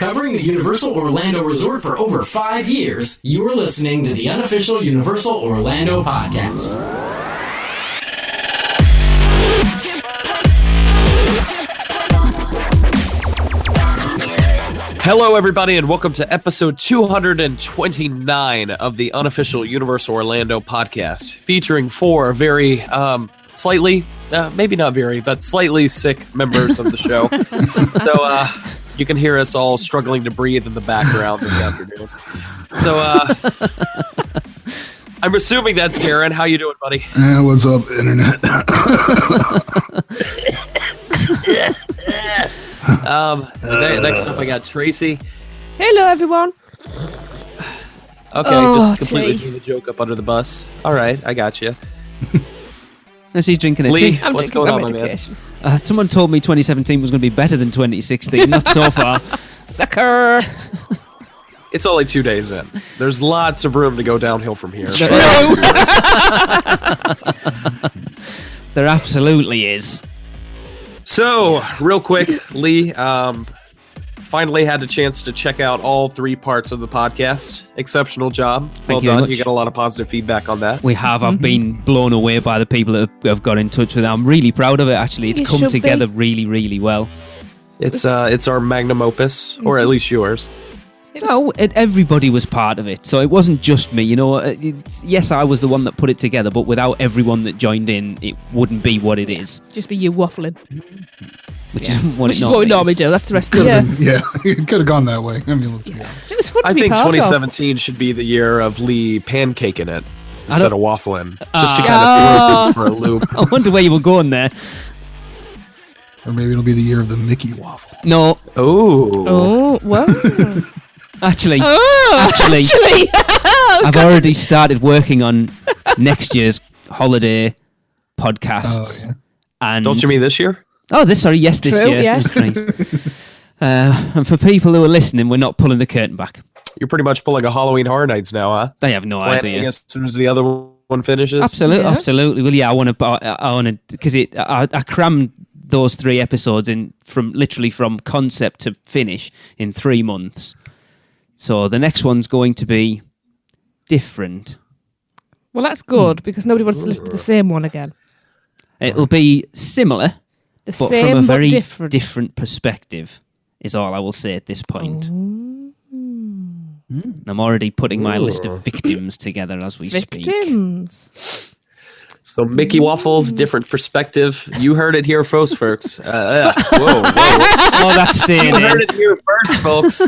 Covering the Universal Orlando Resort for over 5 years, you are listening to the unofficial Universal Orlando podcast. Hello, everybody, and welcome to episode 229 of the unofficial Universal Orlando podcast, featuring four very slightly, maybe not very, but slightly sick members of the show. So you can hear us all struggling to breathe in the background this afternoon. So I'm assuming that's Darren. How you doing, buddy? What's up, Internet? Next up, I got Tracy. Hello, everyone. Okay, just completely threw the joke up under the bus. All right, I got you. She's drinking a Lee, tea. what's going on, my man? Someone told me 2017 was going to be better than 2016. Not so far. Sucker. It's only 2 days in. There's lots of room to go downhill from here. No. There absolutely is. So, real quick, Lee, finally had a chance to check out all 3 parts of the podcast. Exceptional job. Well Thank you very done. much. You got a lot of positive feedback on that. We have. I've been blown away by the people that have got in touch with it. I'm really proud of it, actually. It's You come should together be. really, really well. It's our magnum opus, or at least yours. No, everybody was part of it. So it wasn't just me, you know. Yes, I was the one that put it together, but without everyone that joined in, it wouldn't be what it is. Just be you waffling. Which is what Which it is what we normally is. do. That's the rest of the year. Yeah, it could have gone that way. I mean, let's be honest. It was fun to I be think part of. 2017 should be the year of Lee pancaking it instead of waffling, just to Ah. kind of throw things for a loop. I wonder where you were going there. Or maybe it'll be the year of the Mickey waffle. No, Oh, well. actually, Actually. I've already started working on next year's holiday podcasts. Oh, yeah. And Don't you mean this year? this True, year. yes. Christ. And for people who are listening, we're not pulling the curtain back. You're pretty much pulling a Halloween Horror Nights now, huh? They have no Planning idea. as soon as the other one finishes. Absolutely, Yeah. absolutely. Well, yeah, I want to because I crammed those 3 episodes in from concept to finish in 3 months. So the next one's going to be different. Well, that's good because nobody wants to listen to the same one again. It'll be similar, The but same from a very but different. perspective, is all I will say at this point. I'm already putting my list of victims together as we speak. Victims. So Mickey Waffles, different perspective. You heard it here first, folks. Whoa. Oh, that's staying You heard in. it here first, folks.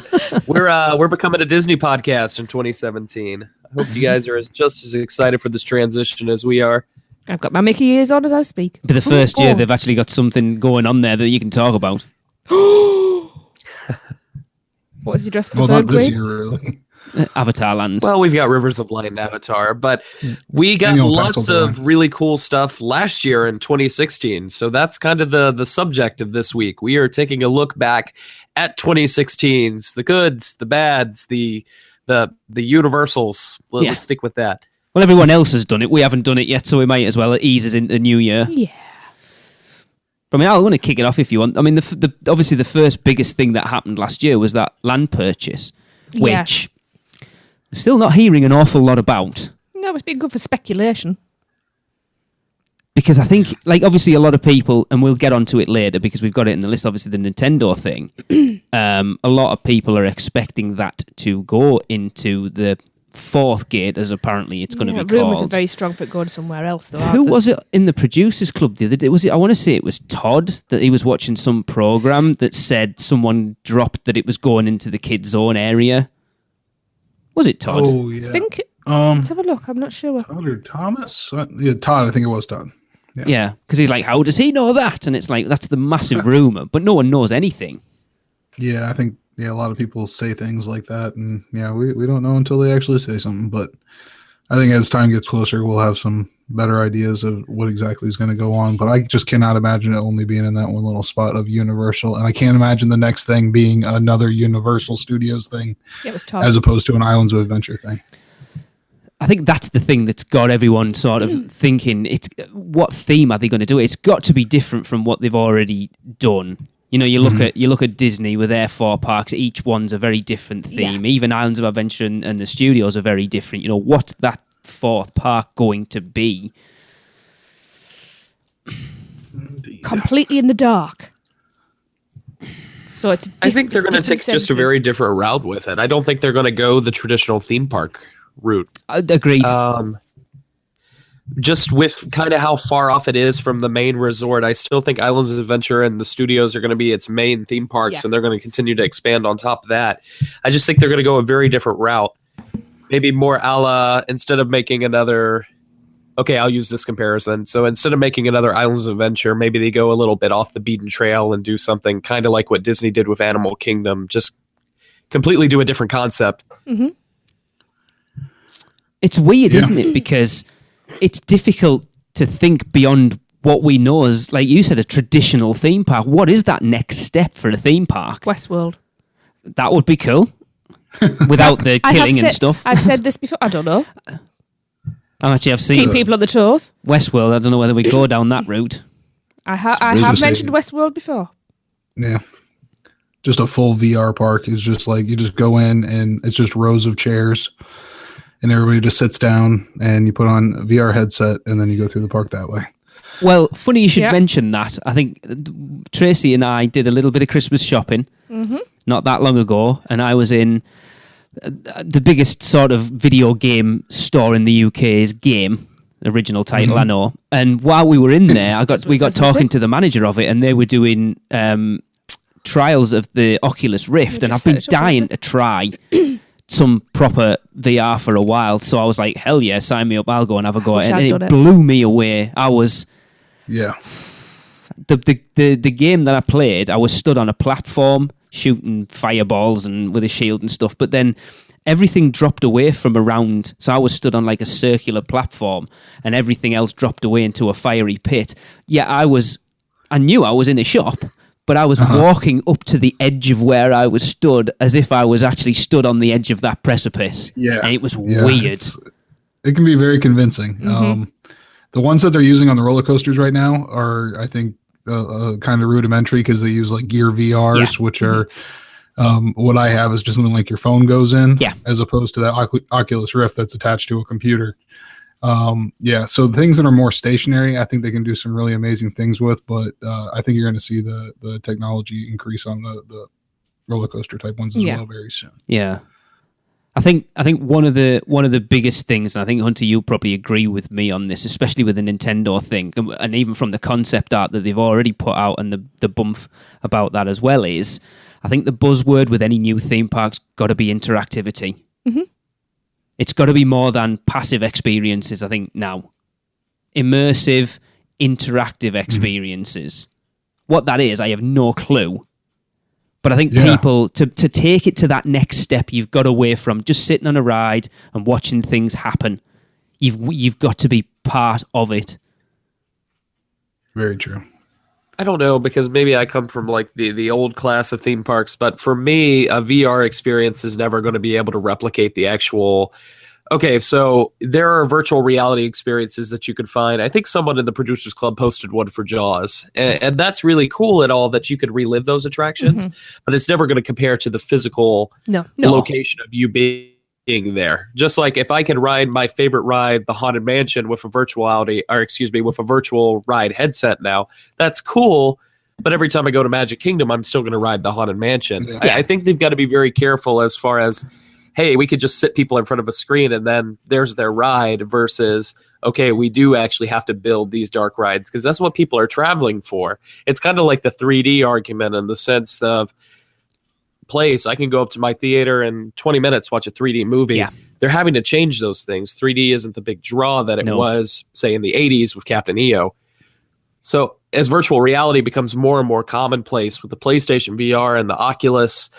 We're becoming a Disney podcast in 2017. I hope you guys are just as excited for this transition as we are. I've got my Mickey ears on as I speak. For the first year, Oh. they've actually got something going on there that you can talk about. What is your dress for Well, the not third this queen? year, really. Avatar Land. Well, we've got Rivers of Light and Avatar, but we got Annual lots Council of Designs. really cool stuff last year in 2016. So that's kind of the subject of this week. We are taking a look back at 2016's, the goods, the bads, the universals. Yeah. Let's stick with that. Well, everyone else has done it. We haven't done it yet, so we might as well ease us into the new year. Yeah. But I mean, I want to kick it off if you want. I mean, obviously the first biggest thing that happened last year was that land purchase, Yeah. which we're still not hearing an awful lot about. No, it's been good for speculation. Because I think, like, obviously a lot of people, and we'll get onto it later because we've got it in the list, obviously the Nintendo thing. A lot of people are expecting that to go into the 4th gate, as apparently it's going to be Rumours are called. very strong for it going somewhere else, though. Who was it in the producers club the other day? Was it? I want to say it was Todd, that he was watching some program that said someone dropped that it was going into the kids zone area. Was it Todd? Oh, yeah. I think. Um, Let's have a look. I'm not sure. Todd or Thomas? Yeah, Todd. I think it was Todd. Yeah, because he's like, how does he know that? And it's like, that's the massive rumor, but no one knows anything. Yeah, I think a lot of people say things like that, and yeah, we don't know until they actually say something. But I think as time gets closer, we'll have some better ideas of what exactly is going to go on. But I just cannot imagine it only being in that one little spot of Universal, and I can't imagine the next thing being another Universal Studios thing, It was Todd. as opposed to an Islands of Adventure thing. I think that's the thing that's got everyone sort of thinking, it's what theme are they going to do? It's got to be different from what they've already done. You know, you look at Disney with their 4 parks. Each one's a very different theme. Yeah. Even Islands of Adventure and the studios are very different. You know, what's that 4th park going to be? Completely in the dark. So it's. I think they're going to take just a very different route with it. I don't think they're going to go the traditional theme park route. Agreed. Just with kind of how far off it is from the main resort, I still think Islands of Adventure and the studios are going to be its main theme parks, and they're going to continue to expand on top of that. I just think they're going to go a very different route. Maybe more a la, instead of making another... Okay, I'll use this comparison. So instead of making another Islands of Adventure, maybe they go a little bit off the beaten trail and do something kind of like what Disney did with Animal Kingdom. Just completely do a different concept. Mm-hmm. It's weird, isn't it? Because it's difficult to think beyond what we know as, like you said, a traditional theme park. What is that next step for a theme park? Westworld. That would be cool. Without the killing and stuff. I've said this before. I don't know. Actually, I've seen Keep people on the toes. Westworld. I don't know whether we go down that route. I have mentioned Westworld before. Yeah. Just a full VR park is just like you just go in and it's just rows of chairs and everybody just sits down and you put on a VR headset and then you go through the park that way. Well, funny you should mention that. I think Tracy and I did a little bit of Christmas shopping not that long ago, and I was in the biggest sort of video game store in the UK is Game, original title, I know. And while we were in there, we got talking to the manager of it, and they were doing trials of the Oculus Rift, and I've been dying to try some proper VR for a while. So I was like, hell yeah, sign me up, I'll go and have a go. And it blew me away. I was... Yeah. The game that I played, I was stood on a platform shooting fireballs and with a shield and stuff, but then everything dropped away from around, so I was stood on like a circular platform and everything else dropped away into a fiery pit. Yeah, I knew I was in a shop, but I was walking up to the edge of where I was stood as if I was actually stood on the edge of that precipice. Yeah. And it was weird. It can be very convincing. The ones that they're using on the roller coasters right now are, I think, kind of rudimentary because they use like Gear VRs, which are what I have is just something like your phone goes in, as opposed to that Oculus Rift that's attached to a computer. So things that are more stationary, I think they can do some really amazing things with, but I think you're going to see the technology increase on the roller coaster type ones as well very soon. Yeah. I think one of the biggest things, and I think Hunter, you'll probably agree with me on this, especially with the Nintendo thing, and even from the concept art that they've already put out and the bump about that as well, is I think the buzzword with any new theme park's got to be interactivity. It's got to be more than passive experiences, I think, now. Immersive, interactive experiences. What that is, I have no clue. But I think people, to take it to that next step, you've got away from just sitting on a ride and watching things happen. You've got to be part of it. Very true. I don't know, because maybe I come from like the old class of theme parks, but for me, a VR experience is never going to be able to replicate the actual... Okay, so there are virtual reality experiences that you could find. I think someone in the Producers Club posted one for Jaws, and that's really cool at all that you could relive those attractions, but it's never going to compare to the physical location of you being there. Just like if I could ride my favorite ride, the Haunted Mansion, with a with a virtual ride headset now, that's cool. But every time I go to Magic Kingdom, I'm still going to ride the Haunted Mansion. Yeah. I think they've got to be very careful as far as, hey, we could just sit people in front of a screen and then there's their ride, versus, okay, we do actually have to build these dark rides because that's what people are traveling for. It's kind of like the 3D argument in the sense of place. I can go up to my theater in 20 minutes, watch a 3D movie. Yeah. They're having to change those things. 3D isn't the big draw that it was, say, in the 80s with Captain EO. So as virtual reality becomes more and more commonplace with the PlayStation VR and the Oculus,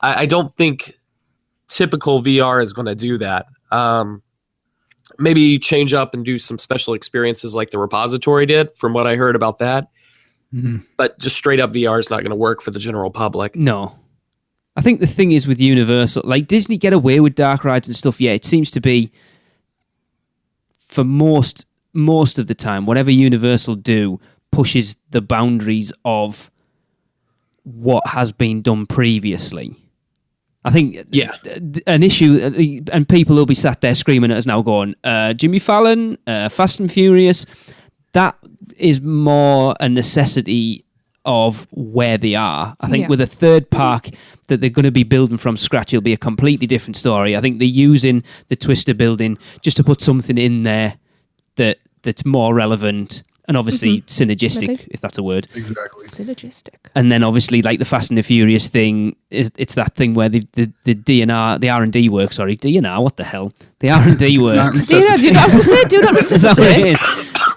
I don't think typical VR is going to do that. Maybe change up and do some special experiences like the repository did, from what I heard about that. But just straight up VR is not going to work for the general public. No. I think the thing is with Universal, like Disney get away with dark rides and stuff. Yeah, it seems to be, for most of the time, whatever Universal do pushes the boundaries of what has been done previously. I think an issue, and people will be sat there screaming at us now going, Jimmy Fallon, Fast and Furious, that is more a necessity of where they are. I think with a third park that they're going to be building from scratch, it'll be a completely different story. I think they're using the Twister building just to put something in there that's more relevant and obviously synergistic, if that's a word. Exactly. Synergistic. And then obviously, like the Fast and the Furious thing, it's that thing where the DNR, the R&D work, sorry, DNR, what the hell? The R&D work. I was going to say, do not Is that what it necessitate. is?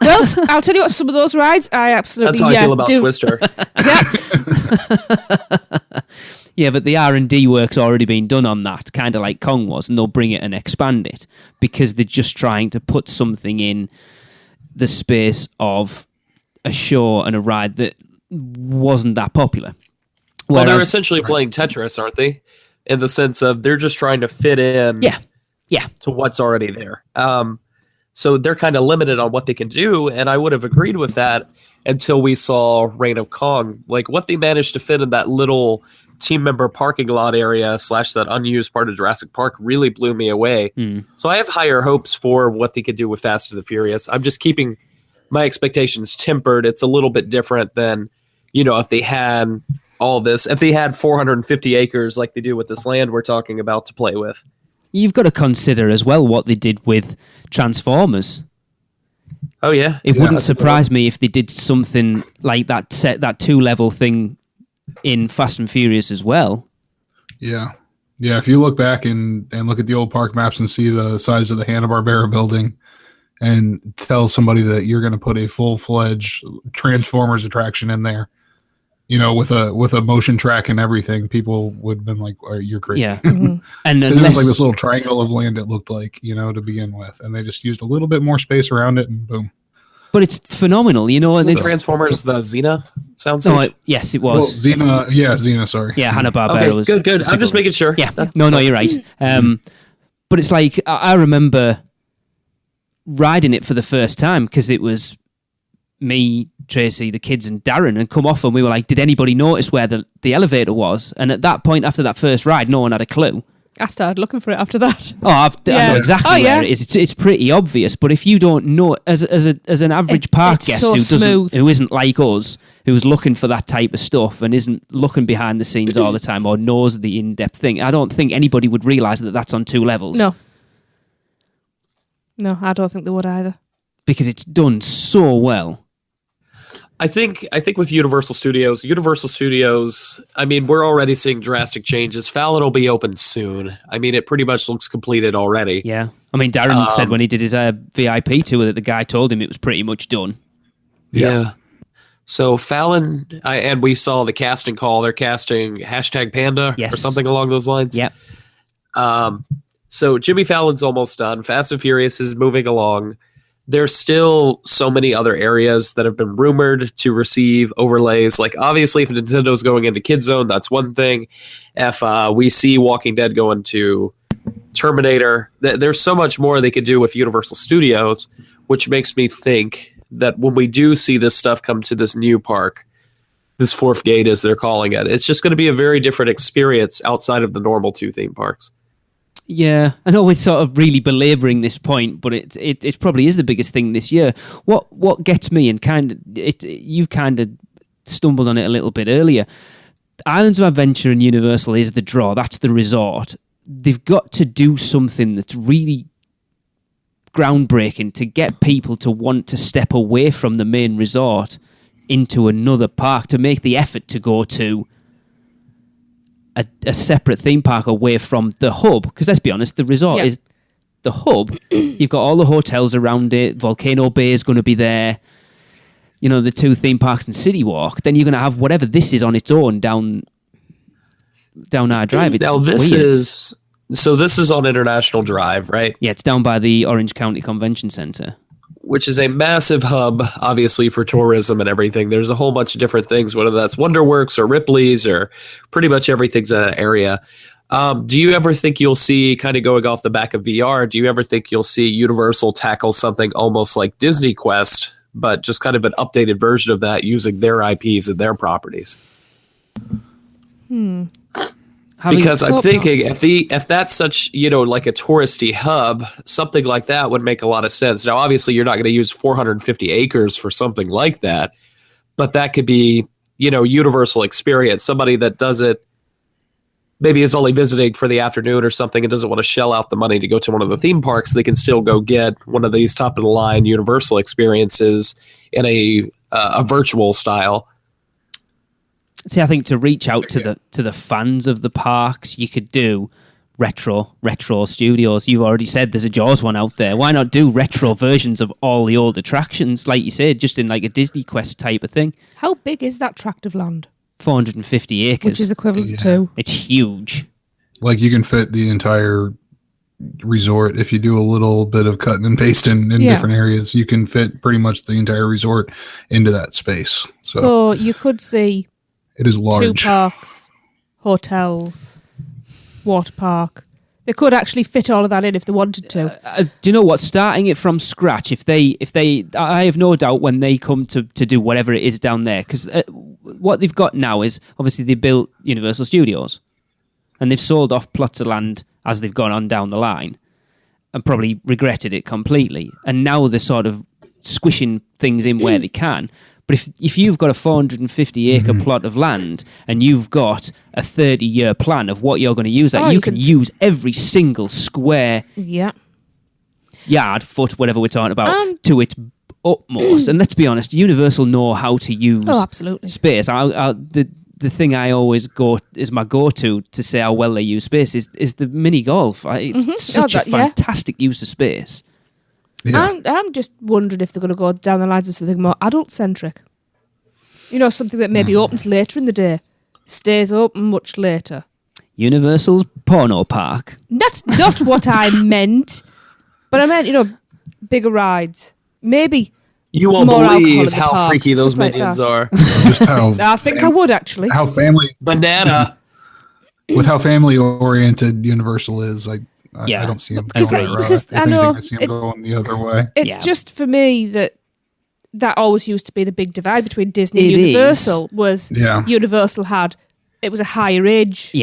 Well, I'll tell you what, some of those rides, I absolutely That's how I feel about do. Twister. Yeah, but the R&D work's already been done on that, kind of like Kong was, and they'll bring it and expand it because they're just trying to put something in the space of a show and a ride that wasn't that popular. Well, they're essentially playing Tetris, aren't they? In the sense of they're just trying to fit in to what's already there. So they're kind of limited on what they can do, and I would have agreed with that until we saw Reign of Kong. Like, what they managed to fit in that little team member parking lot area / that unused part of Jurassic Park really blew me away. So I have higher hopes for what they could do with Fast and the Furious. I'm just keeping my expectations tempered. It's a little bit different than, if they had all this, if they had 450 acres like they do with this land we're talking about to play with. You've got to consider as well what they did with Transformers. Oh, yeah. It wouldn't surprise me if they did something like that, set that 2-level thing in Fast and Furious as well. Yeah. Yeah, if you look back and look at the old park maps and see the size of the Hanna-Barbera building and tell somebody that you're going to put a full-fledged Transformers attraction in there, with a motion track and everything, people would have been like, oh, you're crazy. Yeah. And it was like this little triangle of land it looked like, to begin with. And they just used a little bit more space around it and boom. But it's phenomenal, and it's Transformers, the Xena soundstage? Yes, it Well, was. Xena, sorry. Yeah, Hanna-Barbera was. Good. I'm just making sure. Yeah. No, you're right. But it's like, I remember riding it for the first time because it was me, Tracy, the kids, and Darren, and come off, and we were like, did anybody notice where the elevator was? And at that point, after that first ride, no one had a clue. I started looking for it after that. Oh, I know exactly where it is. It's pretty obvious, but if you don't know, as an average park guest who isn't like us, who's looking for that type of stuff and isn't looking behind the scenes all the time or knows the in-depth thing, I don't think anybody would realise that that's on 2 levels. No, I don't think they would either. Because it's done so well. I think with Universal Studios, I mean, we're already seeing drastic changes. Fallon will be open soon. I mean, it pretty much looks completed already. Yeah. I mean, Darren said when he did his VIP tour that the guy told him it was pretty much done. Yeah. So Fallon, and we saw the casting call. They're casting #Panda or something along those lines. Yep. So Jimmy Fallon's almost done. Fast and Furious is moving along. There's still so many other areas that have been rumored to receive overlays. Like, obviously, if Nintendo's going into Kid Zone, that's one thing. If we see Walking Dead going to Terminator, there's so much more they could do with Universal Studios, which makes me think that when we do see this stuff come to this new park, this fourth gate, as they're calling it, it's just going to be a very different experience outside of the normal 2 theme parks. Yeah, I know we're sort of really belabouring this point, but it probably is the biggest thing this year. What gets me, and you've kind of stumbled on it a little bit earlier. Islands of Adventure and Universal is the draw. That's the resort. They've got to do something that's really groundbreaking to get people to want to step away from the main resort into another park, to make the effort to go to a separate theme park away from the hub, because let's be honest, the resort is the hub. You've got all the hotels around it. Volcano Bay is going to be there. The 2 theme parks and City Walk. Then you're going to have whatever this is on its own down our drive. It's now this weird. this is on International Drive, right? Yeah, it's down by the Orange County Convention Center, which is a massive hub, obviously, for tourism and everything. There's a whole bunch of different things, whether that's Wonderworks or Ripley's or pretty much everything's an area. Do you ever think you'll see, kind of going off the back of VR, do you ever think you'll see Universal tackle something almost like Disney Quest, but just kind of an updated version of that using their IPs and their properties? Because I'm thinking if that's such, like a touristy hub, something like that would make a lot of sense. Now, obviously, you're not going to use 450 acres for something like that, but that could be, universal experience. Somebody that does it, maybe is only visiting for the afternoon or something and doesn't want to shell out the money to go to one of the theme parks, they can still go get one of these top of the line universal experiences in a virtual style. See, I think to reach out to the fans of the parks, you could do retro studios. You've already said there's a Jaws one out there. Why not do retro versions of all the old attractions, like you said, just in like a Disney Quest type of thing? How big is that tract of land? 450 acres. Which is equivalent to? It's huge. Like you can fit the entire resort. If you do a little bit of cutting and pasting in different areas, you can fit pretty much the entire resort into that space. So you could see it is large. 2 parks, hotels, water park. They could actually fit all of that in if they wanted to. Do you know what? Starting it from scratch, if they, I have no doubt when they come to do whatever it is down there, because what they've got now is obviously they built Universal Studios, and they've sold off plots of land as they've gone on down the line, and probably regretted it completely. And now they're sort of squishing things in where they can. But if you've got a 450-acre plot of land and you've got a 30-year plan of what you're going to use that, you can use every single square yard, foot, whatever we're talking about, to its utmost. And let's be honest, Universal know how to use space. The thing I always is my go-to to say how well they use space is the mini golf. It's such a fantastic use of space. Yeah. I'm just wondering if they're going to go down the lines of something more adult-centric. Something that maybe opens later in the day, stays open much later. Universal's porno park. That's not what I meant. But I meant, bigger rides. Maybe you won't more believe how freaky those minions are. Just how I think I would, actually. How family... Banana. With how family-oriented Universal is, I don't see him going that route. If anything, I see him going the other way. It's just for me that always used to be the big divide between Disney and Universal. Universal it was a higher age,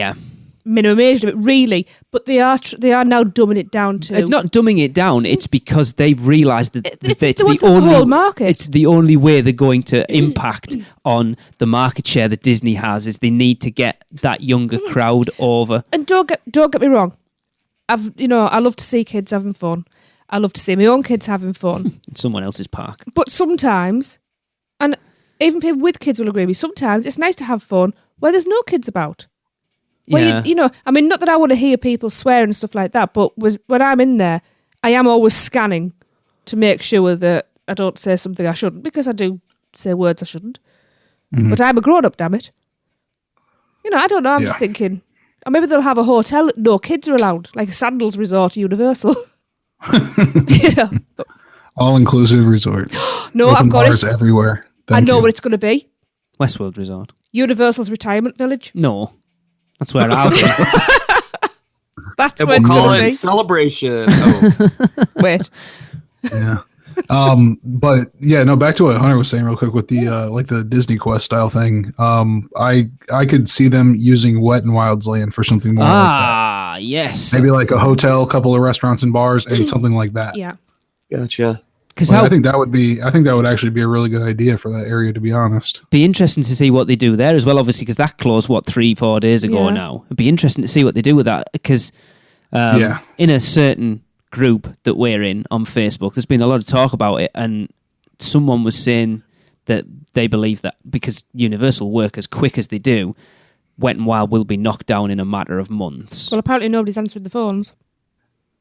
minimum age limit, really. But they are now dumbing it down to not dumbing it down. It's because they've realised that it's the only whole market. It's the only way they're going to impact on the market share that Disney has. Is they need to get that younger crowd over. And don't get me wrong. I love to see kids having fun. I love to see my own kids having fun. In someone else's park. But sometimes, and even people with kids will agree with me, sometimes it's nice to have fun where there's no kids about. Where not that I want to hear people swear and stuff like that, but when I'm in there, I am always scanning to make sure that I don't say something I shouldn't, because I do say words I shouldn't. Mm-hmm. But I'm a grown-up, damn it. I don't know, I'm just thinking... Or maybe they'll have a hotel that no kids are allowed, like a Sandals resort at Universal. All-inclusive resort. No, Open I've got bars everywhere. I know what it's going to be. Westworld Resort. Universal's retirement village. No, that's where I'll be. That's and where we'll call it be. Celebration. Oh. Wait. Yeah. But back to what Hunter was saying real quick with the like the Disney Quest style thing. I could see them using Wet and Wild's land for something more like that. Yes. Maybe like a hotel, a couple of restaurants and bars, and something like that. Yeah. Gotcha. Because I think that would actually be a really good idea for that area, to be honest. Be interesting to see what they do there as well, obviously, because that closed 3-4 days ago now. It'd be interesting to see what they do with that, because in a certain group that we're in on Facebook, there's been a lot of talk about it, and someone was saying that they believe that because Universal work as quick as they do, Wet and Wild will be knocked down in a matter of months. Well, apparently nobody's answered the phones.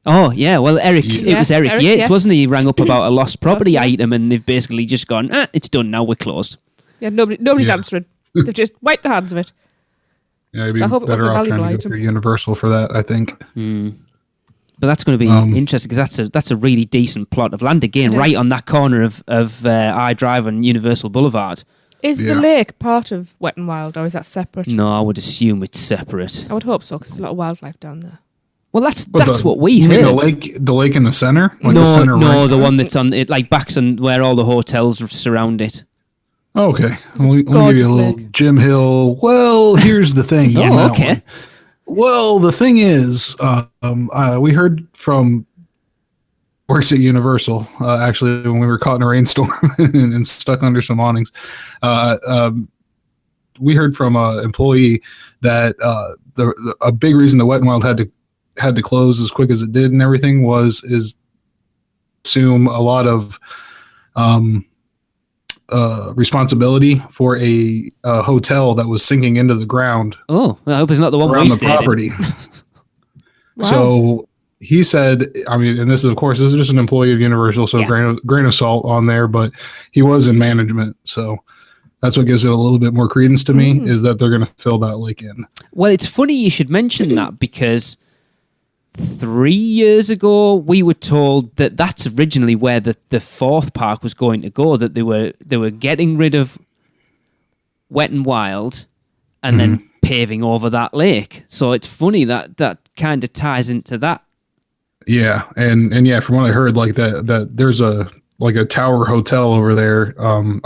Oh, yeah. Well, it was Eric Yates, yes. wasn't he? He rang up about a lost property item, and they've basically just gone, it's done now, we're closed. Yeah, nobody's answering. They've just wiped their hands of it. Yeah, it'd be better off trying to go through Universal for that, I think. But that's going to be interesting, because that's a really decent plot of land, again, right on that corner of iDrive and Universal Boulevard. Is the lake part of Wet and Wild, or is that separate? No, I would assume it's separate. I would hope so, because there's a lot of wildlife down there. Well, that's what we heard. You mean the lake in the center? Like no, the center the one that's on it, like backs on where all the hotels surround it. Okay, let me give you a gorgeous little lake. Jim Hill. Well, here's the thing. on that okay. one. Well, the thing is, we heard from works at Universal, actually, when we were caught in a rainstorm and stuck under some awnings. We heard from an employee that a big reason the Wet n Wild had to close as quick as it did and everything is assume a lot of responsibility for a hotel that was sinking into the ground. Oh, I hope it's not the one we around the stayed in. property. Wow. So he said, I mean, and this is, of course, this is just an employee of Universal, so Yeah. grain of salt on there, but he was in management. So that's what gives it a little bit more credence to me, is that they're going to fill that lake in. Well, it's funny you should mention that because 3 years ago we were told that that's originally where the fourth park was going to go. That they were getting rid of Wet n Wild and then paving over that lake. So it's funny that kind of ties into that. Yeah, and yeah, from what I heard, like that there's a tower hotel over there on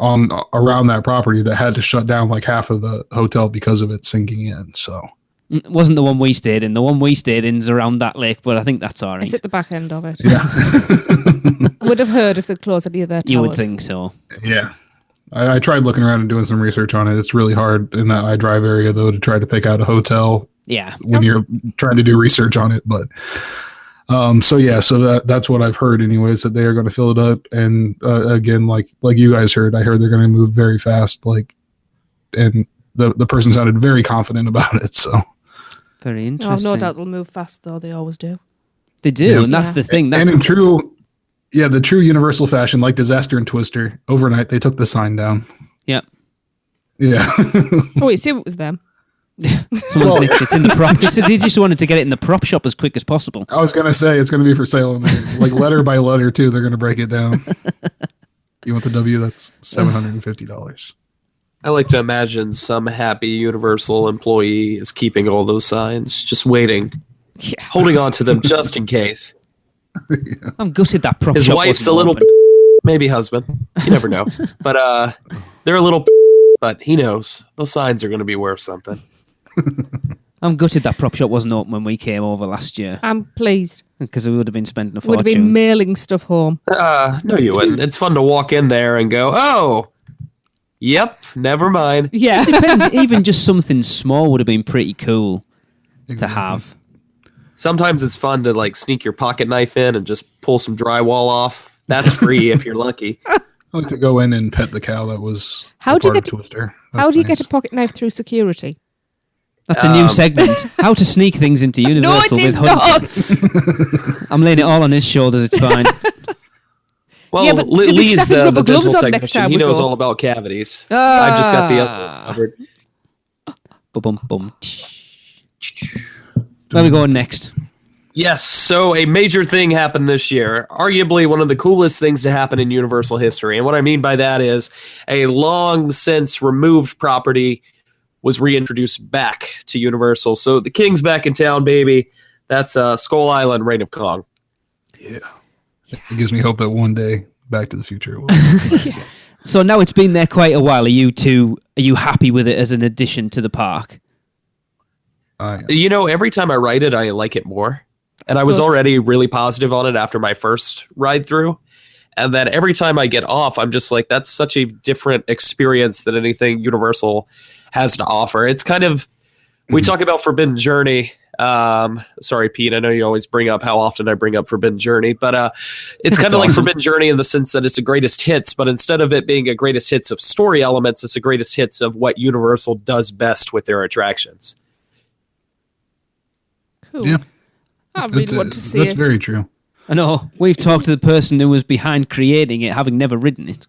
around that property that had to shut down like half of the hotel because of it sinking in. So It wasn't the one we stayed in. The one we stayed in is around that lake, but I think that's all right. It's at the back end of it. yeah, Would have heard if they closed any of their towers. You would think so. yeah. I tried looking around and doing some research on it. It's really hard in that iDrive area though to try to pick out a hotel Yeah. when you're trying to do research on it. But so that's what I've heard anyways, that they are going to fill it up. And again, like you guys heard, I heard they're going to move very fast. And the person sounded very confident about it. So Very Oh, interesting. no doubt they'll move fast, though. They always do. They do, Yeah. and that's the thing. That's and in the true Universal fashion, like Disaster and Twister, overnight they took the sign down. yeah. Yeah. Oh, wait, see if it was them. Someone's nicked it in the prop. They just wanted to get it in the prop shop as quick as possible. I was gonna say it's gonna be for sale in there, like letter by letter too. They're gonna break it down. You want the W? That's $750. I like to imagine some happy Universal employee is keeping all those signs, just waiting, Yeah. holding on to them just in case. I'm gutted that prop His shop wife's wasn't a little, open. maybe husband. You never know. But they're a little, but he knows those signs are going to be worth something. I'm gutted that prop shop wasn't open when we came over last year I'm pleased. because we would have been spending a Would have been fortune. mailing stuff home. No, you wouldn't. It's fun to walk in there and go, oh, yep, never mind. Yeah. Depends. Even just something small would have been pretty cool to have. Sometimes it's fun to like sneak your pocket knife in and just pull some drywall off. That's free if you're lucky. I like to go in and pet the cow that was How a do you part get of Twister. How That's do you nice. get a pocket knife through security? That's a new segment. How to sneak things into No, Universal it is with hunting. not. I'm laying it all on his shoulders. It's fine. Well, Yeah, but you'll be Lee's snapping the rubber gloves dental on next technician. time He we knows go. all about cavities. I've just got the other one covered. Bum bum. Where are we going next? Yes, so a major thing happened this year. Arguably one of the coolest things to happen in Universal history. And what I mean by that is a long since removed property was reintroduced back to Universal. So the King's back in town, baby. That's Skull Island, Reign of Kong. Yeah. It gives me hope that one day Back to the Future will. So now it's been there quite a while. Are you happy with it as an addition to the park? You know, every time I ride it, I like it more. And I was good. already really positive on it after my first ride through. And then every time I get off, I'm just like, that's such a different experience than anything Universal has to offer. It's kind of, we talk about Forbidden Journey. Sorry, Pete, I know you always bring up how often I bring up Forbidden Journey, but it's kind of like awesome. Forbidden Journey in the sense that it's a greatest hits, but instead of it being a greatest hits of story elements, it's a greatest hits of what Universal does best with their attractions. Cool. Yeah. I really want to see That's it. very true. I know. We've talked to the person who was behind creating it, having never ridden it.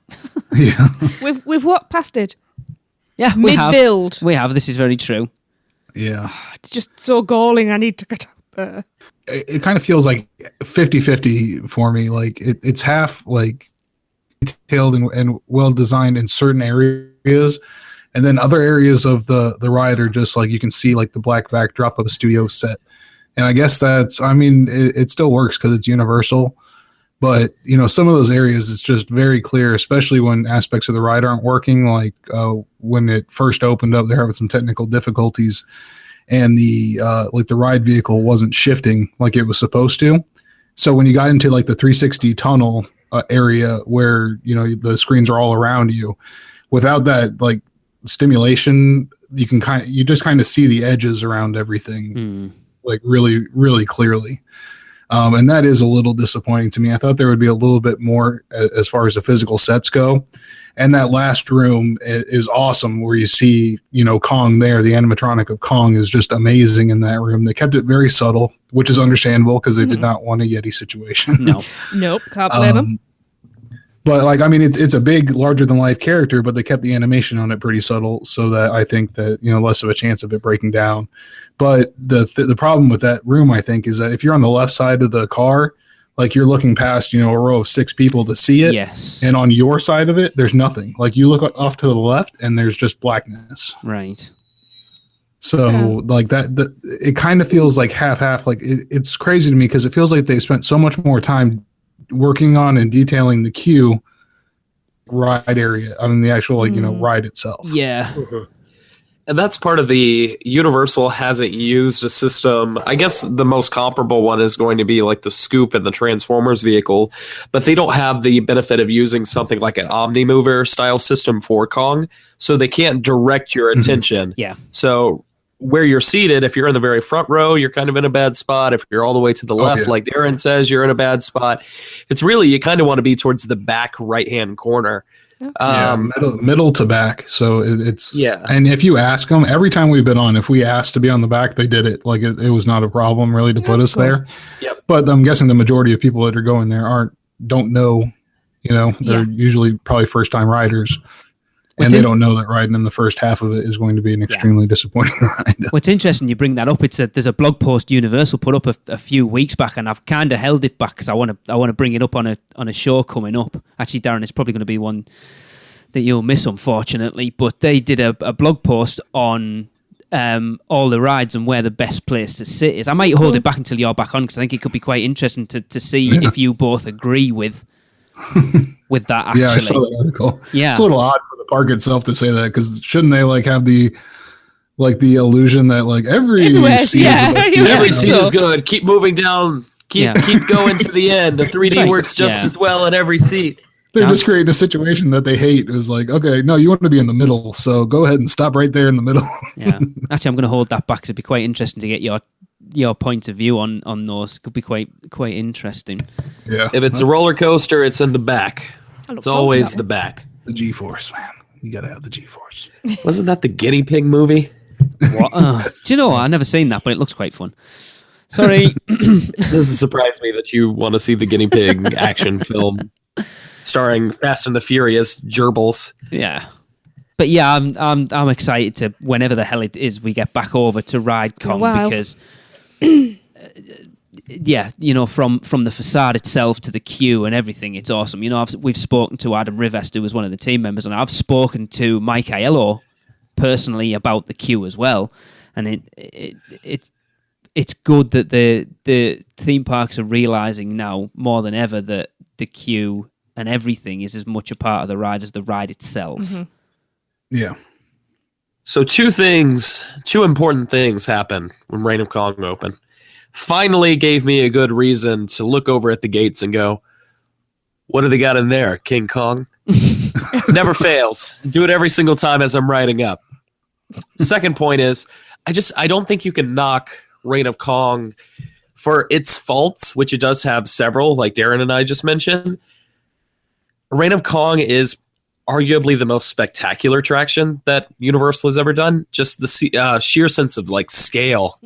Yeah. We've walked past it. Yeah, we have. Mid-build. We have. This is very true. Yeah. It's just so galling. I need to get out there. It kind of feels like 50-50 for me. Like it's half like detailed and well designed in certain areas, and then other areas of the ride are just like you can see like the black backdrop of a studio set. And I guess it still works because it's Universal, But, some of those areas, it's just very clear, especially when aspects of the ride aren't working. Like when it first opened up, they're having some technical difficulties, and the ride vehicle wasn't shifting like it was supposed to. So when you got into like the 360 tunnel area where, the screens are all around you, without that like stimulation, you just kind of see the edges around everything like really, really clearly. And that is a little disappointing to me. I thought there would be a little bit more as far as the physical sets go. And that last room is awesome where you see, Kong there. The animatronic of Kong is just amazing in that room. They kept it very subtle, which is understandable because they did not want a Yeti situation. No. Nope, can't blame them. But it's a big, larger than life character, but they kept the animation on it pretty subtle, so that I think that less of a chance of it breaking down. But the problem with that room, I think, is that if you're on the left side of the car, like you're looking past a row of 6 people to see it. Yes. And on your side of it, there's nothing. Like you look off to the left, and there's just blackness. Right. So like that, it kind of feels like half. Like it's crazy to me because it feels like they spent so much more time working on and detailing the queue ride area. I mean, the actual ride itself. Yeah. And that's part of the Universal hasn't used a system. I guess the most comparable one is going to be like the Scoop and the Transformers vehicle, but they don't have the benefit of using something like an Omnimover style system for Kong, so they can't direct your attention. Yeah. So where you're seated, if you're in the very front row, you're kind of in a bad spot. If you're all the way to the left, like Darren says, you're in a bad spot. It's really, you kind of want to be towards the back right-hand corner. Middle to back. So it's And if you ask them, every time we've been on, if we asked to be on the back, they did it. Like it was not a problem really to put us there. Yep. But I'm guessing the majority of people that are going there don't know. They're usually probably first time riders. And they don't know that riding in the first half of it is going to be an extremely disappointing ride. What's interesting, you bring that up. There's a blog post Universal put up a few weeks back, and I've kind of held it back because I want to bring it up on a show coming up. Actually, Darren, it's probably going to be one that you'll miss, unfortunately. But they did a blog post on all the rides and where the best place to sit is. I might hold it back until you're back on because I think it could be quite interesting to see if you both agree with that. Actually, I saw that article. Yeah, it's a little odd for the park itself to say that because shouldn't they like have the illusion that like every seat is good. Keep moving down. Keep going to the end. The 3D works just as well in every seat. They're just creating a situation that they hate. It was like, okay, no, you want to be in the middle, so go ahead and stop right there in the middle. Yeah, actually, I'm going to hold that back because it'd be quite interesting to get your point of view on those. Could be quite interesting. Yeah, if it's a roller coaster, it's in the back. It's always the back. The G-force, man. You got to have the G-force. Wasn't that the guinea pig movie? What? Do you know what? I've never seen that, but it looks quite fun. Sorry, it doesn't surprise me that you want to see the guinea pig action film starring Fast and the Furious gerbils. Yeah. But yeah, I'm excited to whenever the hell it is we get back over to ride Kong because from the facade itself to the queue and everything, it's awesome. We've spoken to Adam Rivest, who was one of the team members, and I've spoken to Mike Aiello personally about the queue as well. And it's good that the theme parks are realizing now more than ever that the queue and everything is as much a part of the ride as the ride itself. Mm-hmm. Yeah. So two important things happened when Reign of Kong opened. Finally gave me a good reason to look over at the gates and go, what do they got in there, King Kong? Never fails. Do it every single time as I'm riding up. Second point is, I don't think you can knock Reign of Kong for its faults, which it does have several, like Darren and I just mentioned. Reign of Kong is arguably the most spectacular attraction that Universal has ever done. Just the sheer sense of like scale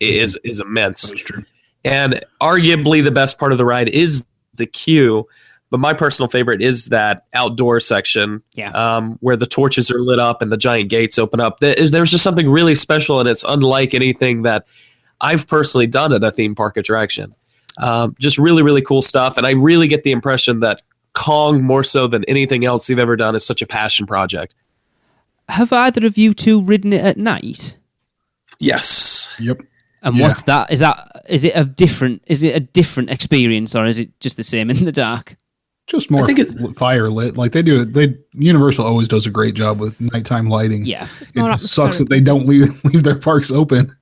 is immense. That's true. And arguably the best part of the ride is the queue, but my personal favorite is that outdoor section where the torches are lit up and the giant gates open up. There's just something really special, and it's unlike anything that I've personally done at a theme park attraction. Just really, really cool stuff, and I really get the impression that Kong, more so than anything else they've ever done, is such a passion project. Have either of you two ridden it at night? Yes. Yep. And what's that? Is that is it a different experience, or is it just the same in the dark? Just more fire lit. Like Universal always does a great job with nighttime lighting. Yeah. It sucks that they don't leave their parks open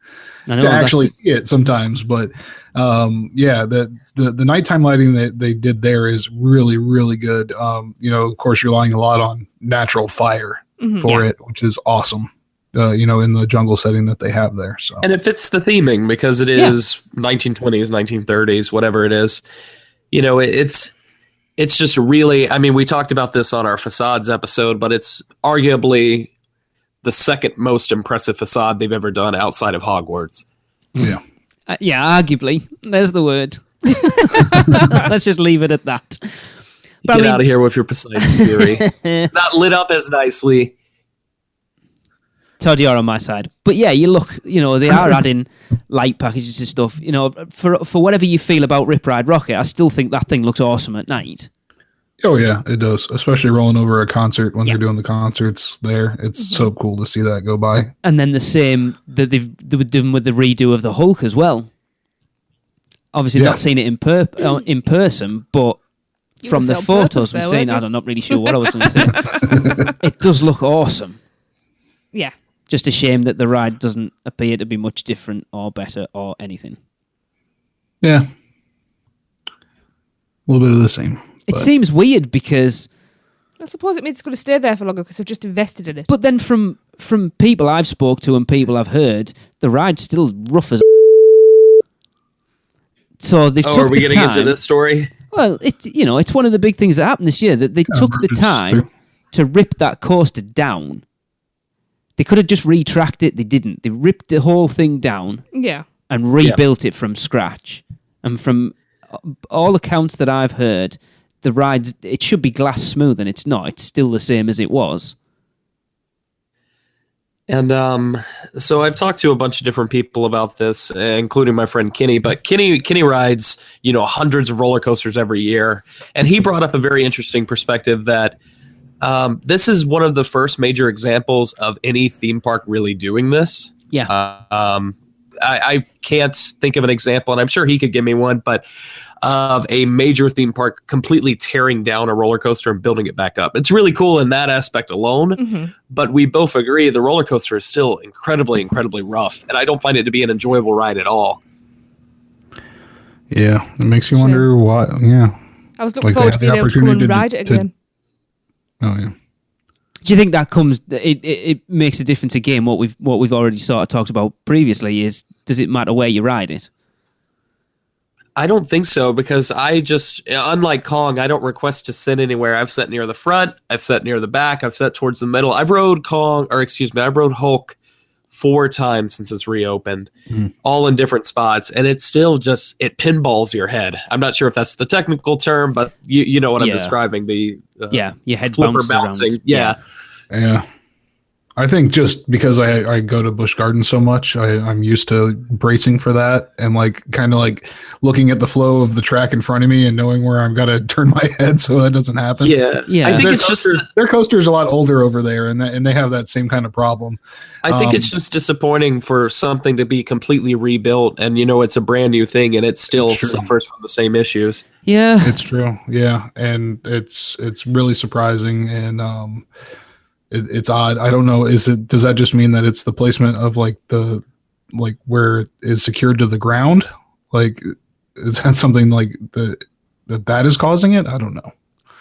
to actually see it sometimes. But the nighttime lighting that they did there is really, really good. Of course, you're relying a lot on natural fire for it, which is awesome. In the jungle setting that they have there. So, and it fits the theming because it is 1920s, 1930s, whatever it is. It's just really, I mean, we talked about this on our facades episode, but it's arguably the second most impressive facade they've ever done outside of Hogwarts. Yeah. Arguably. There's the word. Let's just leave it at that. Get out of here with your Poseidon's Fury. Not lit up as nicely. Todd, you're on my side. But yeah, you look, they are adding light packages and stuff. For whatever you feel about Rip Ride Rocket, I still think that thing looks awesome at night. Oh yeah, it does. Especially rolling over a concert when they're doing the concerts there. It's so cool to see that go by. And then the same that they've done with the redo of the Hulk as well. Obviously not seen it in person, but from the photos we've seen, I'm not really sure what I was going to say. It does look awesome. Yeah. Just a shame that the ride doesn't appear to be much different or better or anything. Yeah. A little bit of the same. It seems weird because... I suppose it means it's going to stay there for longer because they've just invested in it. But then from people I've spoke to and people I've heard, the ride's still rough as... So they've took the time... Are we getting into this story? Well, it's one of the big things that happened this year, that they took the time to rip that coaster down. They could have just retracked it. They didn't. They ripped the whole thing down and rebuilt it from scratch. And from all accounts that I've heard, the ride, it should be glass smooth, and it's not. It's still the same as it was. And so I've talked to a bunch of different people about this, including my friend Kenny. But Kenny rides, hundreds of roller coasters every year. And he brought up a very interesting perspective that this is one of the first major examples of any theme park really doing this. Yeah. I can't think of an example, and I'm sure he could give me one, but of a major theme park completely tearing down a roller coaster and building it back up. It's really cool in that aspect alone, but we both agree the roller coaster is still incredibly, incredibly rough, and I don't find it to be an enjoyable ride at all. Yeah, it makes you wonder why. Yeah. I was looking forward to being able to come and ride it again. Oh yeah. Do you think that comes? It makes a difference again? What we've already sort of talked about previously is, does it matter where you ride it? I don't think so, because unlike Kong, I don't request to sit anywhere. I've sat near the front, I've sat near the back, I've sat towards the middle. I've rode I've rode Hulk 4 times since it's reopened, all in different spots, and it's still it pinballs your head. I'm not sure if that's the technical term, but you know what I'm describing. The your head flipper bouncing. Around. Yeah. I think just because I go to Busch Gardens so much, I'm used to bracing for that and kind of looking at the flow of the track in front of me and knowing where I've got to turn my head so that doesn't happen. Yeah. I think their coaster's a lot older over there, and they have that same kind of problem. I think it's just disappointing for something to be completely rebuilt, and it's a brand new thing, and it still suffers from the same issues. Yeah, it's true. Yeah, and it's really surprising, and it's odd. I don't know. Does that just mean that it's the placement of where it is secured to the ground? Is that something that is causing it? I don't know.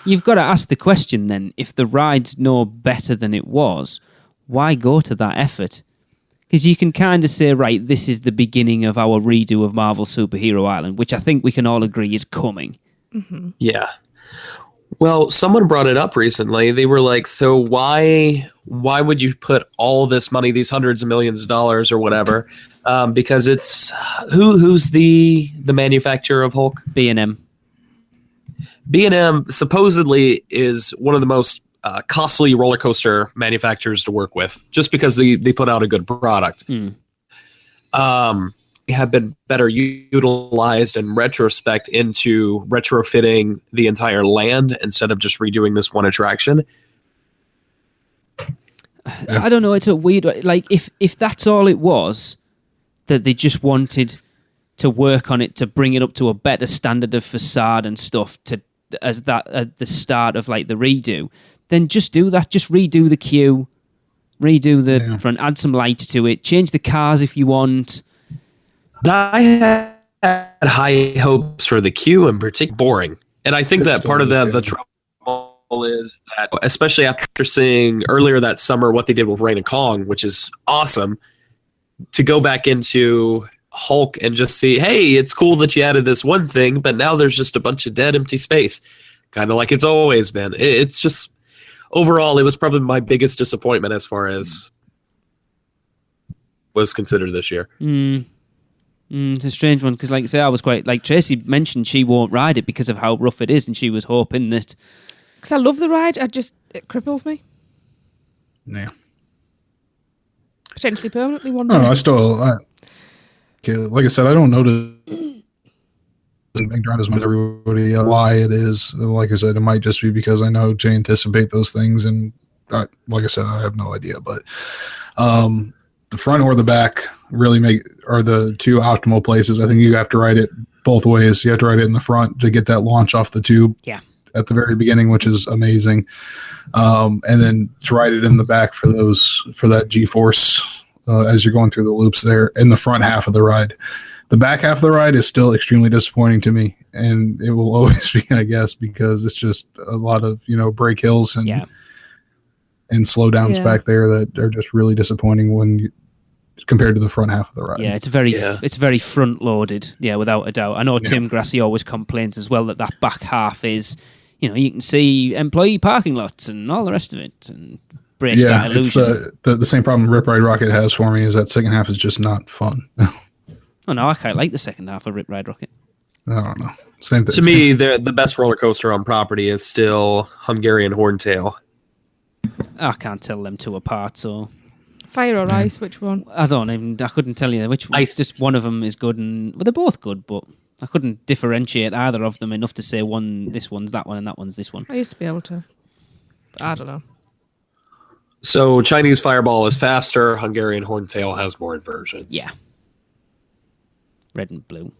You've got to ask the question then. If the ride's no better than it was, why go to that effort? Because you can kind of say, right, this is the beginning of our redo of Marvel Superhero Island, which I think we can all agree is coming. Mm-hmm. Yeah. Well, someone brought it up recently. They were like, so why would you put all this money, these hundreds of millions of dollars or whatever? Because it's who's the manufacturer of Hulk? B&M. B&M supposedly is one of the most costly roller coaster manufacturers to work with, just because they put out a good product. Have been better utilized in retrospect into retrofitting the entire land instead of just redoing this one attraction. I don't know. It's a weird, if that's all it was, that they just wanted to work on it to bring it up to a better standard of facade and stuff as that at the start of like the redo, then just do that. Just redo the queue, redo the front, add some light to it, change the cars if you want. I had high hopes for the queue in particular. Boring, and I think that part of the trouble is that, especially after seeing earlier that summer what they did with Rain and Kong, which is awesome, to go back into Hulk and just see, hey, it's cool that you added this one thing, but now there's just a bunch of dead empty space, kind of like it's always been. It's just, overall, it was probably my biggest disappointment as far as was considered this year. It's a strange one, because like I say, I was quite, like Tracy mentioned, she won't ride it because of how rough it is, and she was hoping that, because I love the ride, it cripples me. Yeah. Potentially permanently one day. No, okay, like I said, I don't know the background as much as everybody why it is. Like I said, it might just be because I know to anticipate those things, and like I said, I have no idea. But the front or the back really are the two optimal places. I think you have to ride it both ways. You have to ride it in the front to get that launch off the tube. Yeah. At the very beginning, which is amazing, and then to ride it in the back for that G-force as you're going through the loops there in the front half of the ride. The back half of the ride is still extremely disappointing to me, and it will always be, I guess, because it's just a lot of break hills and slow downs back there that are just really disappointing compared to the front half of the ride. Yeah, it's very front loaded. Yeah, without a doubt. I know Tim Grassy always complains as well that back half is, you can see employee parking lots and all the rest of it, and breaks that illusion. It's the same problem Rip Ride Rocket has for me is that second half is just not fun. Oh no, I quite like the second half of Rip Ride Rocket. I don't know. Same thing. To me, the best roller coaster on property is still Hungarian Horntail. I can't tell them two apart, so... Fire or ice, which one? I couldn't tell you which one. Just one of them is good, and they're both good, but I couldn't differentiate either of them enough to say this one's that one and that one's this one. I used to be able to. But I don't know. So Chinese Fireball is faster. Hungarian Horntail has more inversions. Yeah. Red and blue.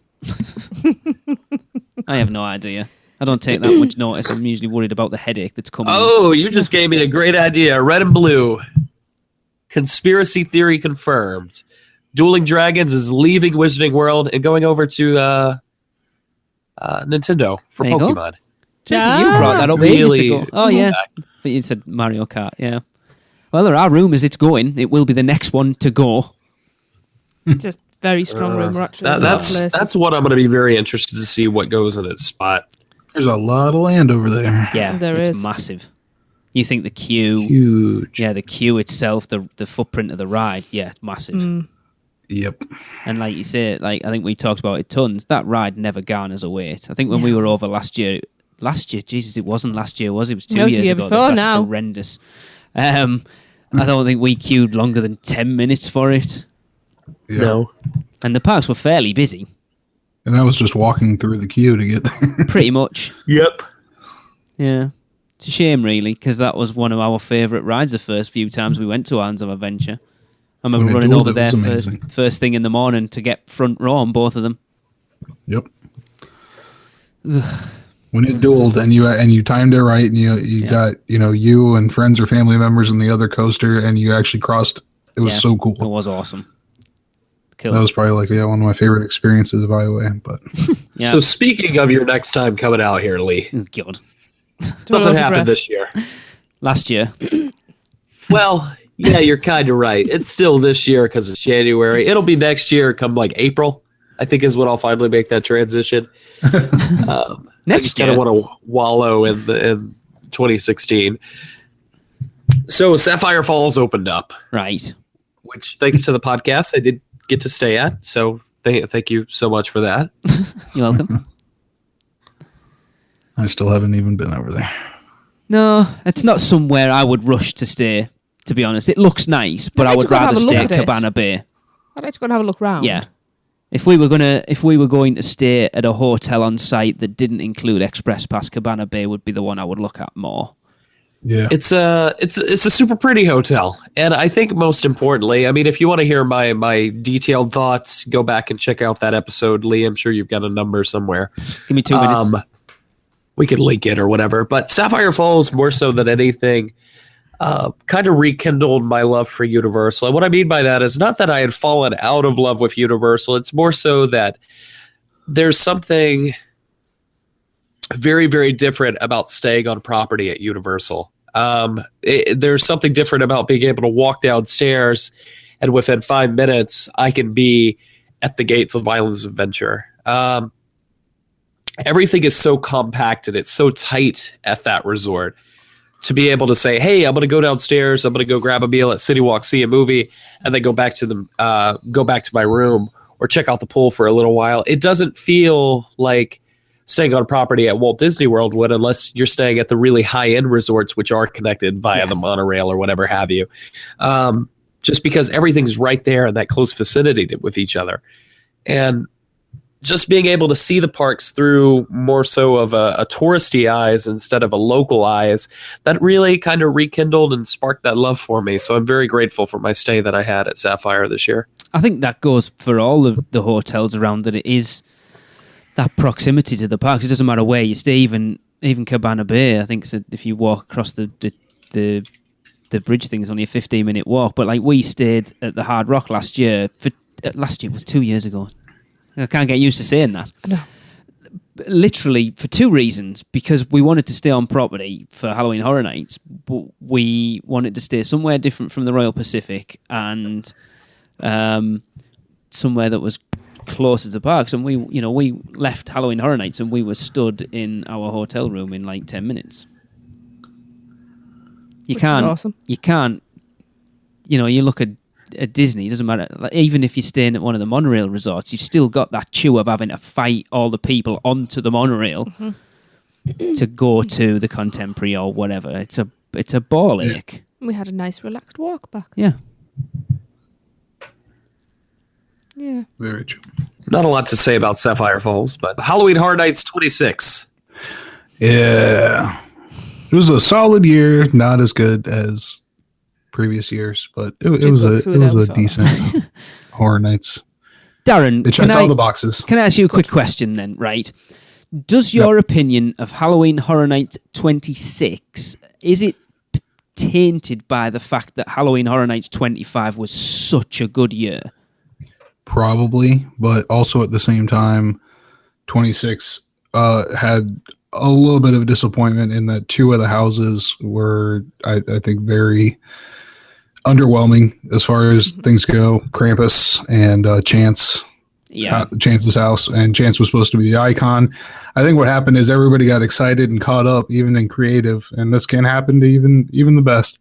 I have no idea. I don't take that much notice. I'm usually worried about the headache that's coming. Oh, you just gave me a great idea. Red and blue. Conspiracy theory confirmed. Dueling Dragons is leaving Wizarding World and going over to Nintendo for Pokemon. Jason, you brought that up ages ago. Oh, yeah. But you said Mario Kart, yeah. Well, there are rumours it's going. It will be the next one to go. Just very strong rumour, actually. That's what I'm going to be very interested to see what goes in its spot. There's a lot of land over there. Yeah, it's massive. You think the queue... Huge. Yeah, the queue itself, the footprint of the ride, it's massive. Yep. And like you say, I think we talked about it tons, that ride never garners a wait. I think when we were over last year, Jesus, it wasn't last year, was it? It was 2 years ago. That's horrendous. I don't think we queued longer than 10 minutes for it. Yep. No. And the parks were fairly busy. And that was just walking through the queue to get there. Pretty much. Yep. Yeah. It's a shame, really, because that was one of our favourite rides the first few times we went to Islands of Adventure. I remember running over there first thing in the morning to get front row on both of them. Yep. When it dueled and you timed it right and you got you and friends or family members in the other coaster and you actually crossed, it was so cool. It was awesome. Cool. That was probably one of my favorite experiences of IOA. But So speaking of your next time coming out here, Lee. Oh, God. Something happened this year. Last year. Well, yeah, you're kind of right. It's still this year because it's January. It'll be next year come April, I think is when I'll finally make that transition. Next year. I kind of want to wallow in 2016. So Sapphire Falls opened up. Right. Which, thanks to the podcast, I did get to stay at. So thank you so much for that. You're welcome. I still haven't even been over there. No, it's not somewhere I would rush to stay, to be honest. It looks nice, but I would rather stay at Cabana Bay. I'd like to go and have a look round. Yeah. If we were going to stay at a hotel on site that didn't include Express Pass, Cabana Bay would be the one I would look at more. Yeah. It's a super pretty hotel. And I think most importantly, I mean, if you want to hear my detailed thoughts, go back and check out that episode. Lee, I'm sure you've got a number somewhere. Give me 2 minutes. We could link it or whatever. But Sapphire Falls, more so than anything, kind of rekindled my love for Universal. And what I mean by that is not that I had fallen out of love with Universal. It's more so that there's something very, very different about staying on property at Universal. There's something different about being able to walk downstairs and within 5 minutes, I can be at the gates of Islands of Adventure. Everything is so compact and it's so tight at that resort to be able to say, hey, I'm going to go downstairs. I'm going to go grab a meal at City Walk, see a movie, and then go back to my room or check out the pool for a little while. It doesn't feel like staying on property at Walt Disney World would, unless you're staying at the really high-end resorts, which are connected via the monorail or whatever have you. Just because everything's right there in that close vicinity with each other. And just being able to see the parks through more so of a touristy eyes instead of a local eyes, that really kind of rekindled and sparked that love for me. So I'm very grateful for my stay that I had at Sapphire this year. I think that goes for all of the hotels around, that it is that proximity to the parks. It doesn't matter where you stay, even Cabana Bay. I think if you walk across the bridge thing, it's only a 15-minute walk. But like, we stayed at the Hard Rock last year. Last year was 2 years ago. I can't get used to saying that. No. Literally for two reasons. Because we wanted to stay on property for Halloween Horror Nights, but we wanted to stay somewhere different from the Royal Pacific and somewhere that was closer to the parks. And we left Halloween Horror Nights and we were stood in our hotel room in like 10 minutes. You can't, you look at Disney, it doesn't matter. Like, even if you're staying at one of the monorail resorts, you've still got that chew of having to fight all the people onto the monorail to go to the Contemporary or whatever. It's a ball ache. We had a nice relaxed walk back. Yeah. Yeah. Very true. Not a lot to say about Sapphire Falls, but Halloween Horror Nights 26. Yeah. It was a solid year, not as good as previous years, but it was a decent Horror Nights. Darren, it checked all the boxes. Can I ask you a quick question then, right? Does your opinion of Halloween Horror Nights 26, is it tainted by the fact that Halloween Horror Nights 25 was such a good year? Probably, but also at the same time, 26 had a little bit of a disappointment in that two of the houses were, I think, very underwhelming as far as things go. Krampus and Chance. Yeah. Chance's house, and Chance was supposed to be the icon. I think what happened is everybody got excited and caught up, even in creative, and this can happen to even the best.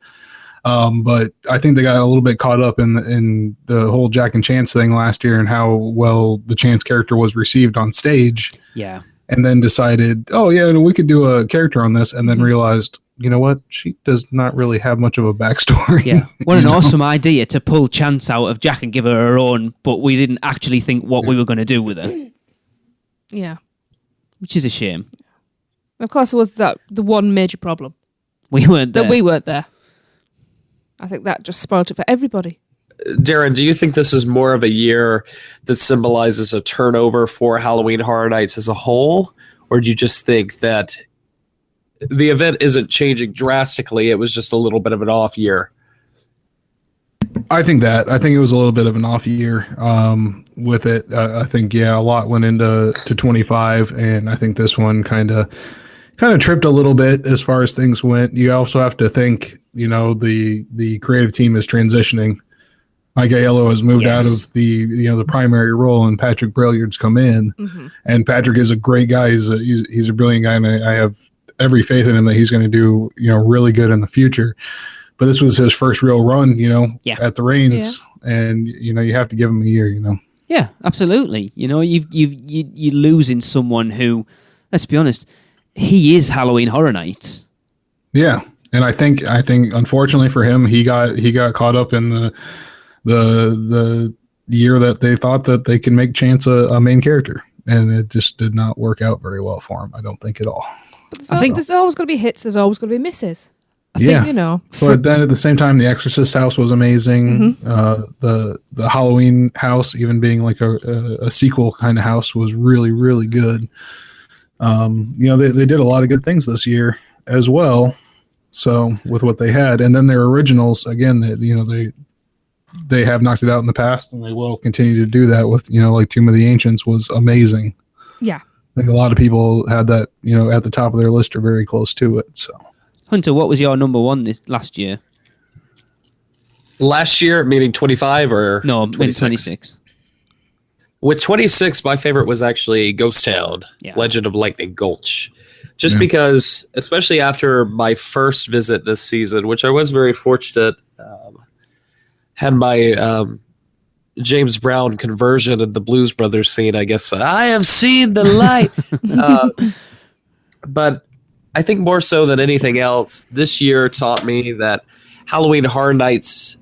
But I think they got a little bit caught up in the whole Jack and Chance thing last year and how well the Chance character was received on stage. Yeah. And then decided, oh yeah, we could do a character on this, and then realized, you know what, she does not really have much of a backstory. Yeah, what an awesome idea to pull Chance out of Jack and give her her own, but we didn't actually think what we were going to do with her. Yeah. Which is a shame. Of course, it was the one major problem. We weren't there. That we weren't there. I think that just spoiled it for everybody. Darren, do you think this is more of a year that symbolizes a turnover for Halloween Horror Nights as a whole? Or do you just think that the event isn't changing drastically? It was just a little bit of an off year. I think it was a little bit of an off year with it. I think, a lot went into 25, and I think this one kind of tripped a little bit as far as things went. You also have to think, the creative team is transitioning. Mike Aiello has moved out of the primary role, and Patrick Brilliard's come in. Mm-hmm. And Patrick is a great guy. He's a brilliant guy, and I have every faith in him that he's going to do really good in the future. But this was his first real run, at the reins, and you have to give him a year. Yeah, absolutely. You're losing someone who, let's be honest, he is Halloween Horror Nights. Yeah, and I think unfortunately for him, he got caught up in the year that they thought that they can make Chance a main character, and it just did not work out very well for him. I don't think at all. There's always going to be hits. There's always going to be misses. I think, you know. But then at the same time, the Exorcist house was amazing. The Halloween house, even being like a sequel kind of house, was really, really good. You know, they did a lot of good things this year as well. So with what they had, and then their originals, again, they have knocked it out in the past, and they will continue to do that with, you know, like Tomb of the Ancients was amazing. Yeah. I think a lot of people had that, you know, at the top of their list or very close to it. So, Hunter, what was your number one last year? Last year, meaning 25 or No, 26? With 26, my favorite was actually Ghost Town, Legend of Lightning Gulch. Just because, especially after my first visit this season, which I was very fortunate, had my James Brown conversion in the Blues Brothers scene, I guess. I have seen the light. But I think more so than anything else, this year taught me that Halloween Horror Nights,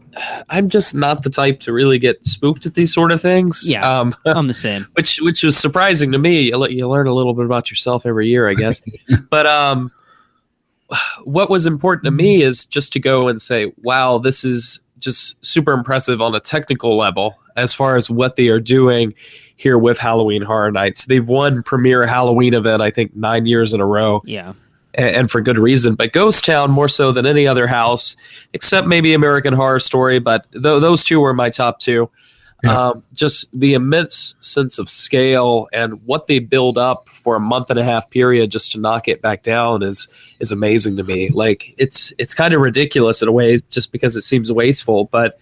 I'm just not the type to really get spooked at these sort of things. Yeah, I'm the same. Which was surprising to me. You learn a little bit about yourself every year, I guess. But what was important to me is just to go and say, wow, this is just super impressive on a technical level as far as what they are doing here with Halloween Horror Nights. They've won premier Halloween event, I think, 9 years in a row. Yeah. And for good reason. But Ghost Town, more so than any other house, except maybe American Horror Story, but those two were my top two. Yeah. Just the immense sense of scale and what they build up for a month and a half period just to knock it back down is amazing to me. Like, it's kind of ridiculous in a way just because it seems wasteful, but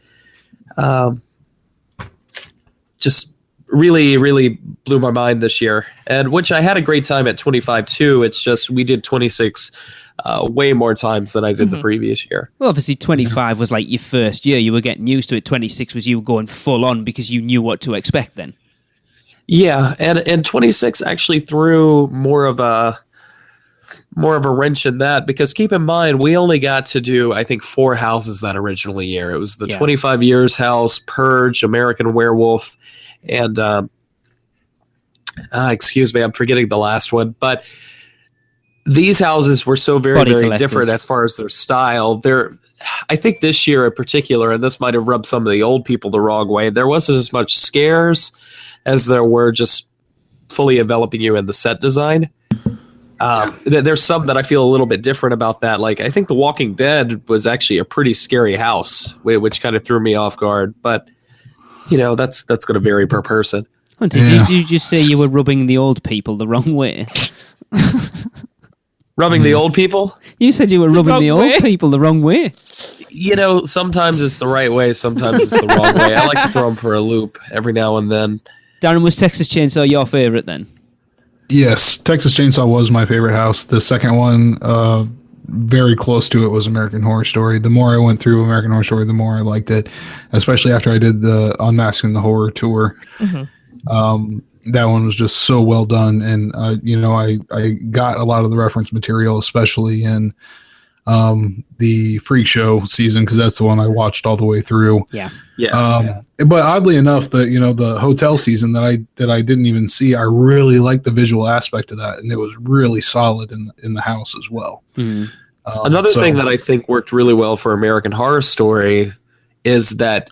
just really, really blew my mind this year, and which I had a great time at 25 too. It's just we did 26 way more times than I did the previous year. Well, obviously 25 was like your first year. You were getting used to it. 26 was you going full on because you knew what to expect then. Yeah, and 26 actually threw more of a wrench in that, because keep in mind, we only got to do, I think, 4 houses that original year. It was the 25 Years house, Purge, American Werewolf, and excuse me, I'm forgetting the last one. But these houses were so very, very different as far as their style. I think this year in particular, and this might have rubbed some of the old people the wrong way, there wasn't as much scares as there were just fully enveloping you in the set design. There's some that I feel a little bit different about that. Like, I think The Walking Dead was actually a pretty scary house, which kind of threw me off guard. But, you know, that's going to vary per person. Hunter, did you just say you were rubbing the old people the wrong way? Rubbing the old people? You said you were rubbing the old people the wrong way. You know, sometimes it's the right way, sometimes it's the wrong way. I like to throw them for a loop every now and then. Darren, was Texas Chainsaw your favorite then? Yes, Texas Chainsaw was my favorite house. The second one, very close to it, was American Horror Story. The more I went through American Horror Story, the more I liked it, especially after I did the Unmasking the Horror tour. That one was just so well done, and you know, I got a lot of the reference material, especially in the Freak Show season, because that's the one I watched all the way through. But oddly enough, the hotel season that I didn't even see, I really liked the visual aspect of that, and it was really solid in the house as well. Another thing that I think worked really well for American Horror Story is that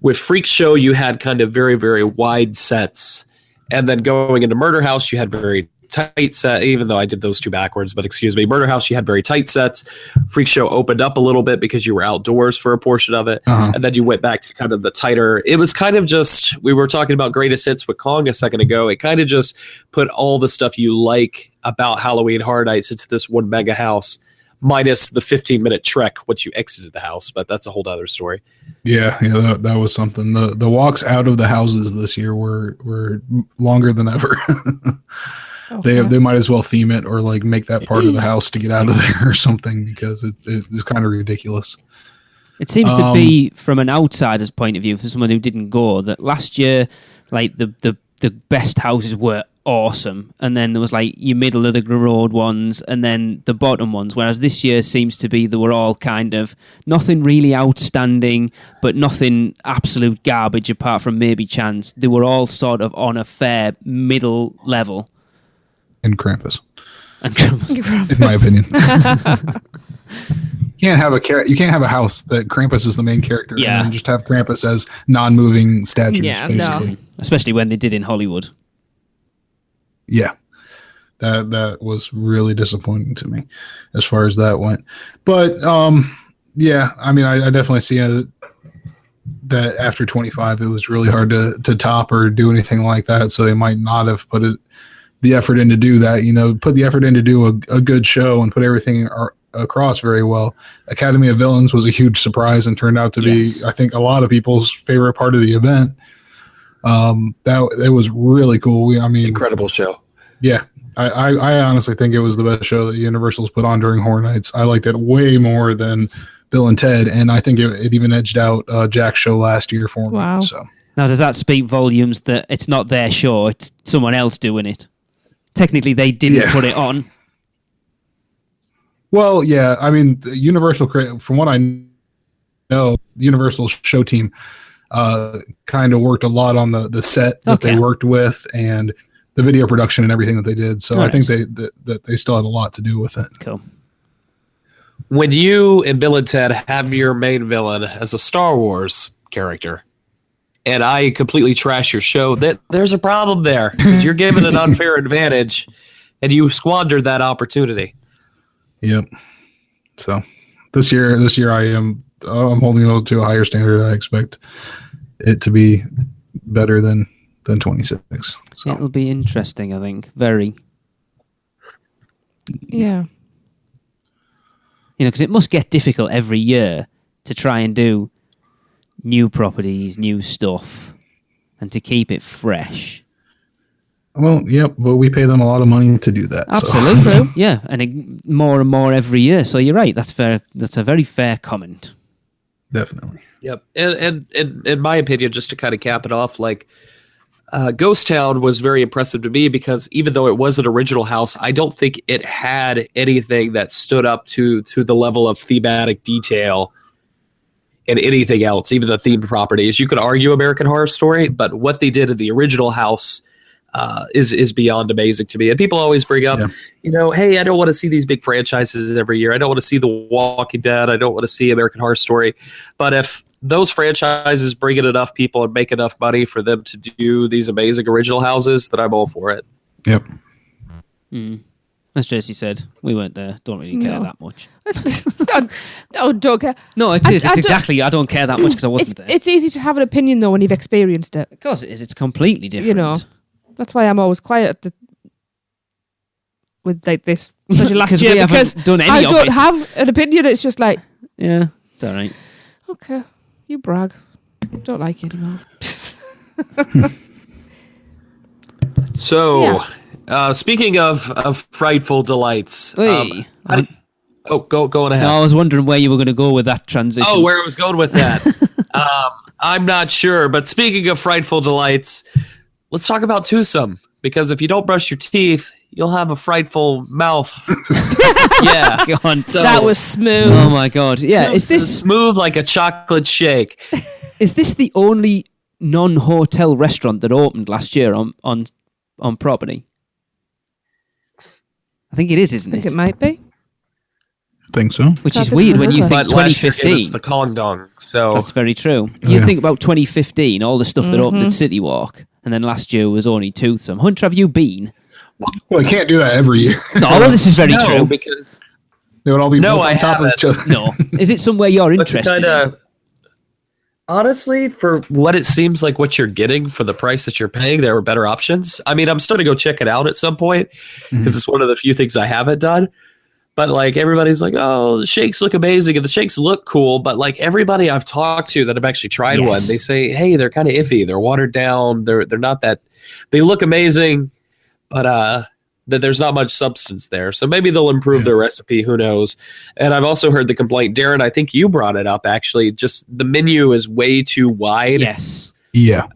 with Freak Show you had kind of very, very wide sets, and then going into Murder House you had very tight set, even though I did those two backwards, but excuse me. Murder House, you had very tight sets. Freak Show opened up a little bit because you were outdoors for a portion of it. And then you went back to kind of the tighter. It was kind of just, we were talking about greatest hits with Kong a second ago. It kind of just put all the stuff you like about Halloween Horror Nights into this one mega house, minus the 15-minute trek once you exited the house, but that's a whole other story. Yeah, that was something. The walks out of the houses this year were longer than ever. They might as well theme it or like make that part of the house to get out of there or something, because it's kind of ridiculous. It seems to be, from an outsider's point of view, for someone who didn't go, that last year, like the best houses were awesome, and then there was like your middle of the road ones, and then the bottom ones. Whereas this year seems to be they were all kind of nothing really outstanding, but nothing absolute garbage apart from maybe Chance. They were all sort of on a fair middle level. And Krampus. In my opinion. can't have a house that Krampus is the main character. Yeah. And just have Krampus as non-moving statues, basically. No. Especially when they did in Hollywood. Yeah. That was really disappointing to me as far as that went. But yeah, I mean, I definitely see that after 25, it was really hard to top or do anything like that. So they might not have put the effort in to do that. Put the effort in to do a good show and put everything across very well. Academy of Villains was a huge surprise and turned out to be, I think, a lot of people's favorite part of the event. It was really cool. Incredible show. Yeah. I honestly think it was the best show that Universal's put on during Horror Nights. I liked it way more than Bill and Ted, and I think it even edged out Jack's show last year for me. Wow. So. Now, does that speak volumes that it's not their show, it's someone else doing it? Technically, they didn't put it on. Well, yeah. I mean, the Universal, from what I know, Universal show team kind of worked a lot on the set that they worked with and the video production and everything that they did. So I think they still had a lot to do with it. Cool. When you and Bill and Ted have your main villain as a Star Wars character, and I completely trash your show, there's a problem there because you're given an unfair advantage, and you squandered that opportunity. Yep. So this year I'm holding it to a higher standard. I expect it to be better than 26. So. It'll be interesting, I think. Very. Yeah. Because it must get difficult every year to try and do new properties, new stuff, and to keep it fresh. Well, yep, but we pay them a lot of money to do that. Absolutely. So. Yeah, and more and more every year. So you're right. That's fair. That's a very fair comment. Definitely. Yep. And in my opinion, just to kind of cap it off, Ghost Town was very impressive to me because even though it was an original house, I don't think it had anything that stood up to the level of thematic detail and anything else, even the themed properties. You could argue American Horror Story, but what they did in the original house is beyond amazing to me. And people always bring up, hey, I don't want to see these big franchises every year. I don't want to see The Walking Dead. I don't want to see American Horror Story. But if those franchises bring in enough people and make enough money for them to do these amazing original houses, then I'm all for it. Yep. As Jesse said, we weren't there. Don't really care that much. Don't care. No, it is. It's exactly. I don't care that much because I wasn't there. It's easy to have an opinion though when you've experienced it. Of course it is. It's completely different. That's why I'm always quiet with this, especially last year, we haven't because done any I of don't it. have an opinion. It's just like, yeah, it's all right. Okay, you brag. Don't like you anymore. So, speaking of frightful delights, go on ahead. No, I was wondering where you were going to go with that transition. Oh, where I was going with that. I'm not sure, but speaking of frightful delights, let's talk about twosome, because if you don't brush your teeth, you'll have a frightful mouth. Yeah. God, so, that was smooth. Oh my God. Yeah. Is this smooth like a chocolate shake? Is this the only non-hotel restaurant that opened last year on property? I think it is, isn't it? I think it might be. Think so. Which Can't is weird when you remember. think But last year gave 2015. us the Kong Dong. So That's very true. You think about 2015, all the stuff that opened at City Walk, and then last year was only Toothsome. Hunter, have you been? Well, I can't do that every year. No, well, this is very true. because They would all be No, built on I top of each other. No. Is it somewhere you're but to interested in? kinda, honestly, for what it seems like what you're getting for the price that you're paying, there were better options. I mean, I'm still going to go check it out at some point because it's one of the few things I haven't done. But like everybody's like, oh, the shakes look amazing and the shakes look cool. But like everybody I've talked to that have actually tried one, they say, hey, they're kind of iffy. They're watered down. They're not that. They look amazing, but that there's not much substance there. So maybe they'll improve their recipe. Who knows? And I've also heard the complaint, Darren. I think you brought it up actually. Just the menu is way too wide. Yes. Yeah.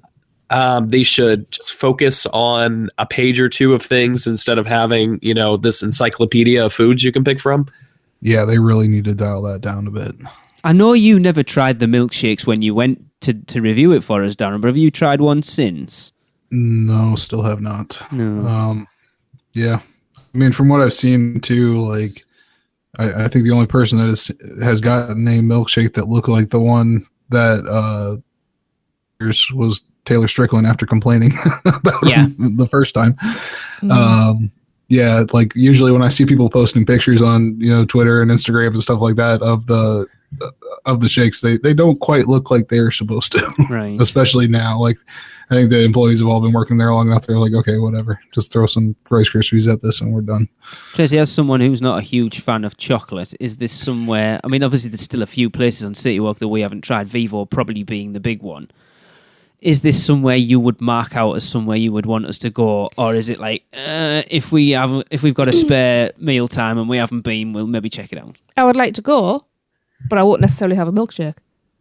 They should just focus on a page or two of things instead of having, this encyclopedia of foods you can pick from. Yeah, they really need to dial that down a bit. I know you never tried the milkshakes when you went to review it for us, Darren, but have you tried one since? No, still have not. No. Yeah. I mean, from what I've seen too, like, I think the only person that has gotten a milkshake that looked like the one that was Taylor Strickland after complaining about him the first time. Yeah, like usually when I see people posting pictures on Twitter and Instagram and stuff like that of the shakes, they don't quite look like they're supposed to. Right. Especially now. Like I think the employees have all been working there long enough. They're like, okay, whatever. Just throw some Rice Krispies at this and we're done. Tracy, as someone who's not a huge fan of chocolate, is this somewhere? I mean, obviously there's still a few places on City Walk that we haven't tried. Vivo probably being the big one. Is this somewhere you would mark out as somewhere you would want us to go, or is it like if we've got a spare meal time and we haven't been, we'll maybe check it out? I would like to go, but I won't necessarily have a milkshake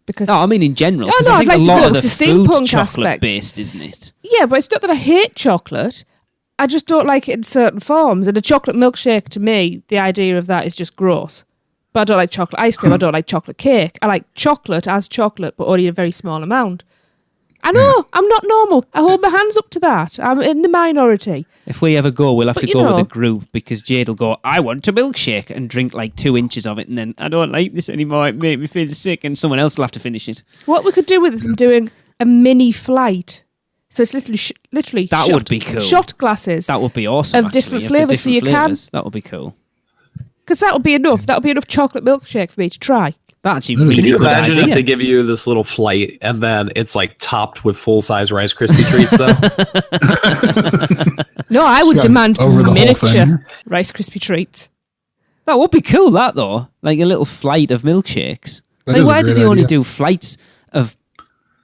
because. No, I mean in general. No, I think I'd like a to lot go. of the It's a food's steampunk chocolate aspect. based, isn't it? Yeah, but it's not that I hate chocolate. I just don't like it in certain forms. And a chocolate milkshake, to me, the idea of that is just gross. But I don't like chocolate ice cream. I don't like chocolate cake. I like chocolate as chocolate, but only a very small amount. I know, I'm not normal. I hold my hands up to that. I'm in the minority. If we ever go, we'll have to you go know. with a group because Jade will go, I want a milkshake, and drink like 2 inches of it, and then I don't like this anymore. It made me feel sick, and someone else will have to finish it. What we could do with this is doing a mini flight. So it's literally That would be cool. Shot glasses. That would be awesome. Of different flavours, so you can. That would be cool. Because that would be enough. That would be enough chocolate milkshake for me to try. That's actually Can really Can you good imagine idea. if they give you this little flight and then it's like topped with full-size Rice Krispie treats, though? No, I would Yeah, demand over the whole miniature thing. Rice Krispie treats. That would be cool, that though. Like a little flight of milkshakes. That Like, is a why do great they only idea. do flights of...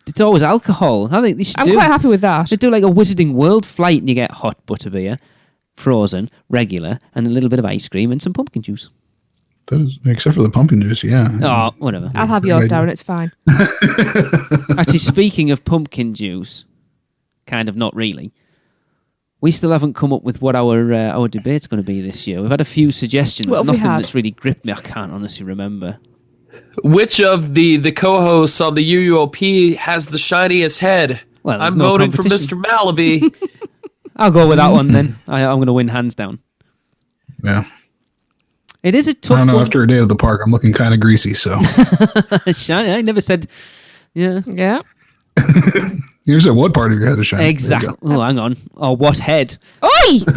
It's always alcohol. I think they should I'm do... quite happy with that. Should do like a Wizarding World flight and you get hot butterbeer, frozen, regular, and a little bit of ice cream and some pumpkin juice. Except for the pumpkin juice, yeah. Oh, whatever. I'll have Good yours, idea. Darren. It's fine. Actually, speaking of pumpkin juice, kind of not really. We still haven't come up with what our debate's going to be this year. We've had a few suggestions. What have we Nothing had? that's really gripped me. I can't honestly remember. Which of the co-hosts on the UUOP has the shiniest head? Well, there's I'm no voting for competition. Mr. Malaby. I'll go with that one then. I'm going to win hands down. Yeah. It is a I tough don't know. one. After a day at the park, I'm looking kind of greasy. So Shiny. I never said. Yeah. Yeah. you said what part of your head is shiny? There you Exactly. Oh, hang on. Oh, what head? Oi! go.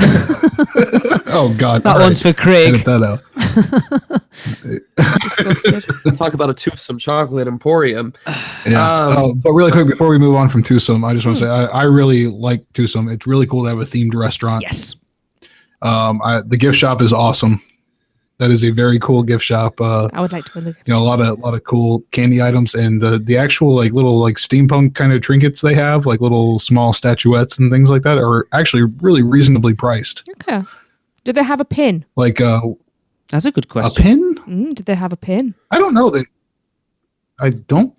Oh God, That all one's right. for Craig. Edit that out. Disgusted. Talk about a toothsome chocolate emporium. Yeah. But really quick, before we move on from Twosome, I just want to say I really like Twosome. It's really cool to have a themed restaurant. Yes. The gift shop is awesome. That is a very cool gift shop. I would like to win the gift. A lot of cool candy items, and the actual like little like steampunk kind of trinkets they have, like little small statuettes and things like that, are actually really reasonably priced. Okay. Do they have a pin? Like That's a good a question. pin? Did they have a pin? I don't know. I don't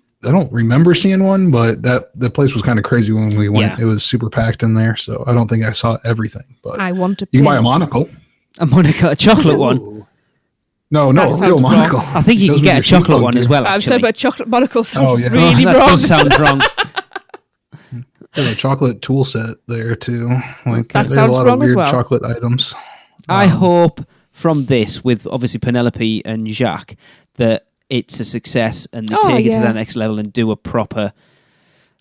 remember seeing one, but the place was kind of crazy when we went. Yeah. It was super packed in there, so I don't think I saw everything. But I want a you pin. can buy a monocle. A Monica, a chocolate one. Ooh. No, That a sounds real wrong. monocle. I think you Goes can with get a your chocolate steampunk one gear. as well, I'm sorry, actually. but chocolate monocle sounds Oh, yeah. really that wrong. does sound wrong. There's a chocolate tool set there too. Like That there's sounds a lot wrong of as weird well. chocolate items. I hope from this, with obviously Penelope and Jacques, that it's a success and they Oh, take it to yeah. the next level and do a proper,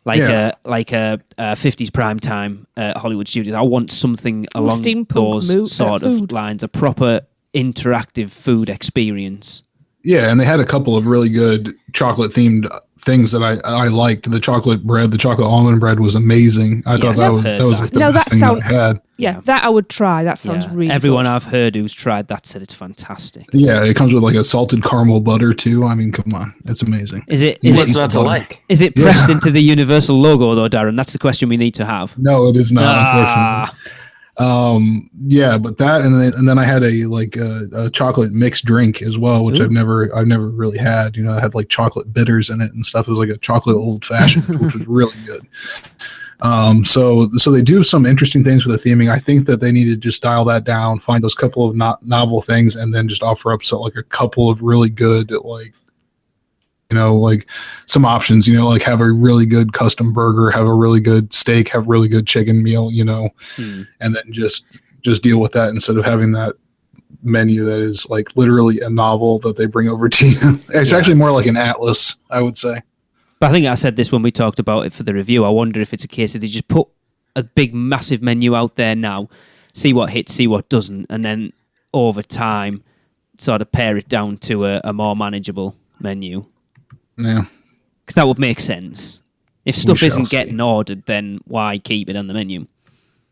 like Yeah. a 50s prime time Hollywood Studios. I want something along steampunk those sort of food. lines, a proper interactive food experience. Yeah, and they had a couple of really good chocolate themed things that I liked. The chocolate bread, the chocolate almond bread was amazing. I thought Yes, that I've was heard that was that. like the No, best that thing sound- that I had. Yeah, that I would try. That sounds Yeah. really Everyone good. I've heard who's tried that said it's fantastic. Yeah, it comes with like a salted caramel butter too. I mean, come on, it's amazing. Is it What's not to like? is it pressed into the Universal logo though, Darren? That's the question we need to have. No, it is not, Ah. unfortunately. Yeah, but that and then I had a chocolate mixed drink as well, which Ooh. I've never really had. I had like chocolate bitters in it and stuff. It was like a chocolate old fashioned, which was really good. So they do some interesting things with the theming. I think that they need to just dial that down, find those couple of novel things, and then just offer up like a couple of really good like some options, like have a really good custom burger, have a really good steak, have really good chicken meal, and then just deal with that instead of having that menu that is like literally a novel that they bring over to you. It's actually more like an atlas, I would say. But I think I said this when we talked about it for the review. I wonder if it's a case that they just put a big, massive menu out there now, see what hits, see what doesn't, and then over time sort of pare it down to a more manageable menu. Yeah. Because that would make sense. If stuff isn't getting ordered, then why keep it on the menu?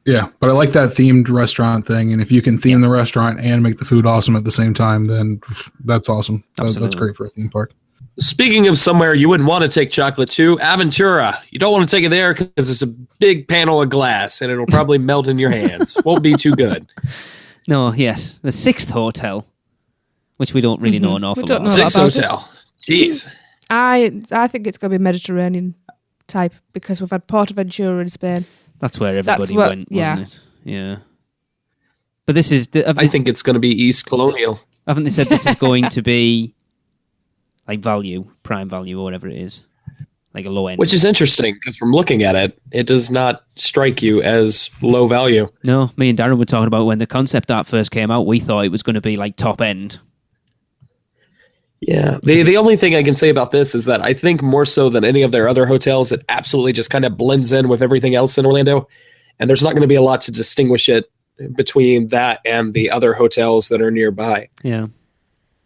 Yeah, but I like that themed restaurant thing, and if you can theme the restaurant and make the food awesome at the same time, then that's awesome. That's great for a theme park. Speaking of somewhere you wouldn't want to take chocolate to, Aventura. You don't want to take it there because it's a big panel of glass and it'll probably melt in your hands. Won't be too good. No, yes. The 6th hotel, which we don't really know an awful lot. 6th hotel. Jeez. I think it's going to be Mediterranean type because we've had Portaventura in Spain. That's where everybody went, wasn't it? Yeah. But this is... I think it's going to be East Colonial. Haven't they said this is going to be like value, prime value, or whatever it is? Like a low end. Which is interesting, because from looking at it, it does not strike you as low value. No, me and Darren were talking about when the concept art first came out, we thought it was going to be like top end. Yeah. The only thing I can say about this is that I think more so than any of their other hotels, it absolutely just kind of blends in with everything else in Orlando. And there's not going to be a lot to distinguish it between that and the other hotels that are nearby. Yeah.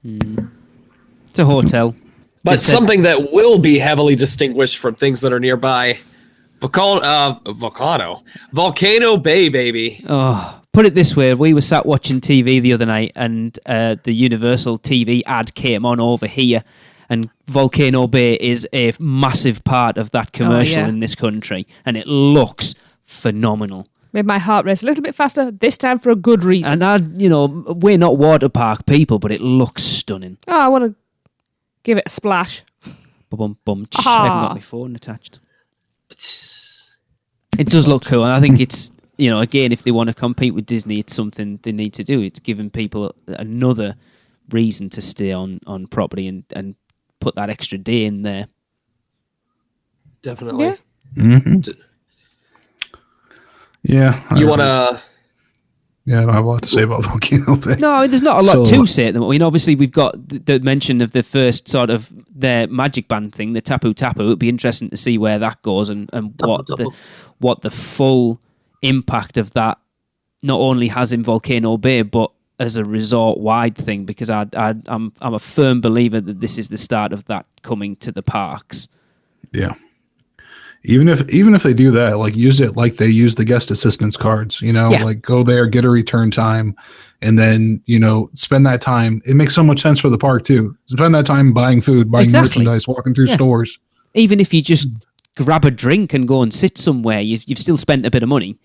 It's a hotel. But something that will be heavily distinguished from things that are nearby, Volcano Bay, baby. Oh, put it this way. We were sat watching TV the other night and the Universal TV ad came on over here, and Volcano Bay is a massive part of that commercial in this country, and it looks phenomenal. Made my heart race a little bit faster, this time for a good reason. And we're not water park people, but it looks stunning. Oh, I want to give it a splash. Bum. I haven't got my phone attached. It does look cool, and I think it's, again, if they want to compete with Disney, it's something they need to do. It's giving people another reason to stay on property and put that extra day in there. Definitely. Yeah. Mm-hmm. Yeah. You want to... Yeah, I don't have a lot to say about Volcano Bay. No, there's not a lot to say at the moment. Obviously, we've got the mention of the first sort of their magic band thing, the Tapu Tapu. It'd be interesting to see where that goes and what the full impact of that not only has in Volcano Bay, but as a resort-wide thing, because I'm a firm believer that this is the start of that coming to the parks. Yeah. Even if they do that, like use it like they use the guest assistance cards, like go there, get a return time, and then, spend that time. It makes so much sense for the park too. Spend that time buying food, buying merchandise, walking through stores. Even if you just grab a drink and go and sit somewhere, you've still spent a bit of money.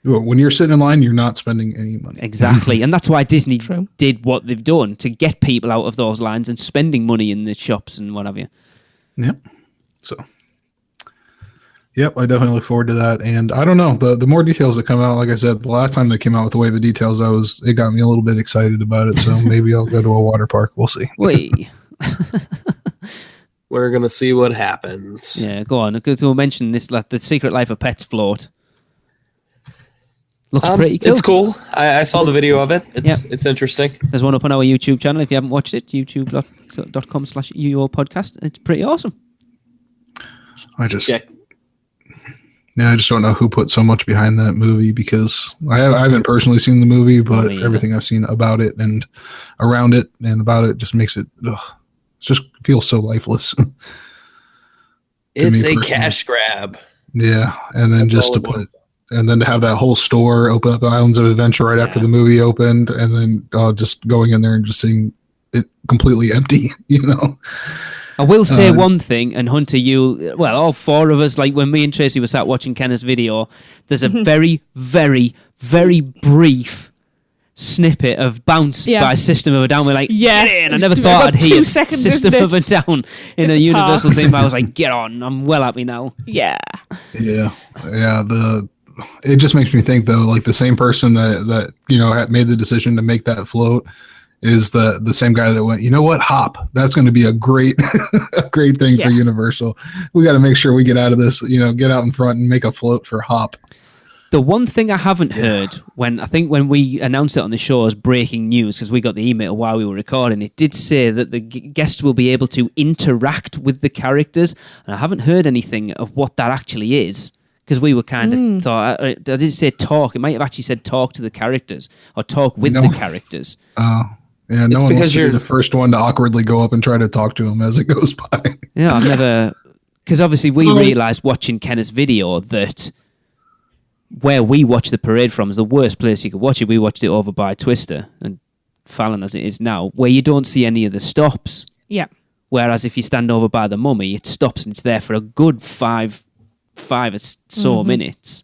When you're sitting in line, you're not spending any money. Exactly. And that's why Disney did what they've done to get people out of those lines and spending money in the shops and what have you. Yep. So... Yep, I definitely look forward to that. And I don't know, the more details that come out, like I said, the last time they came out with the wave of details, it got me a little bit excited about it. So maybe I'll go to a water park. We'll see. Wait. We're going to see what happens. Yeah, go on. We'll mention this, like the Secret Life of Pets float. Looks pretty cool. It's cool. I saw the video of it. It's interesting. There's one up on our YouTube channel. If you haven't watched it, youtube.com/UUOP podcast. It's pretty awesome. I just don't know who put so much behind that movie, because I haven't personally seen the movie, but everything I've seen about it and around it and about it just makes it just feels so lifeless. It's a cash grab. Yeah, and then to have that whole store open up Islands of Adventure right after the movie opened, and then just going in there and just seeing it completely empty, I will say one thing, and Hunter, all four of us, like when me and Tracy were sat watching Kenneth's video, there's a very, very, very brief snippet of Bounce by System of a Down. We're like, get in. I never thought I'd hear System of a Down in a Universal thing, but I was like, get on. I'm well happy now. Yeah. Yeah. It just makes me think, though, like the same person that had made the decision to make that float is the same guy that went, you know what, Hop, that's going to be a great great thing for Universal. We got to make sure we get out of this, get out in front and make a float for Hop. The one thing I haven't heard when we announced it on the show as breaking news, because we got the email while we were recording, it did say that the guests will be able to interact with the characters, and I haven't heard anything of what that actually is, because we were kind of thought, I didn't say talk, it might have actually said talk to the characters, or talk with the characters. Oh. Yeah, no one wants to be the first one to awkwardly go up and try to talk to him as it goes by. Yeah, I've never... Because obviously we realised watching Kenneth's video that where we watch the parade from is the worst place you could watch it. We watched it over by Twister and Fallon as it is now, where you don't see any of the stops. Yeah. Whereas if you stand over by the mummy, it stops and it's there for a good five or so minutes.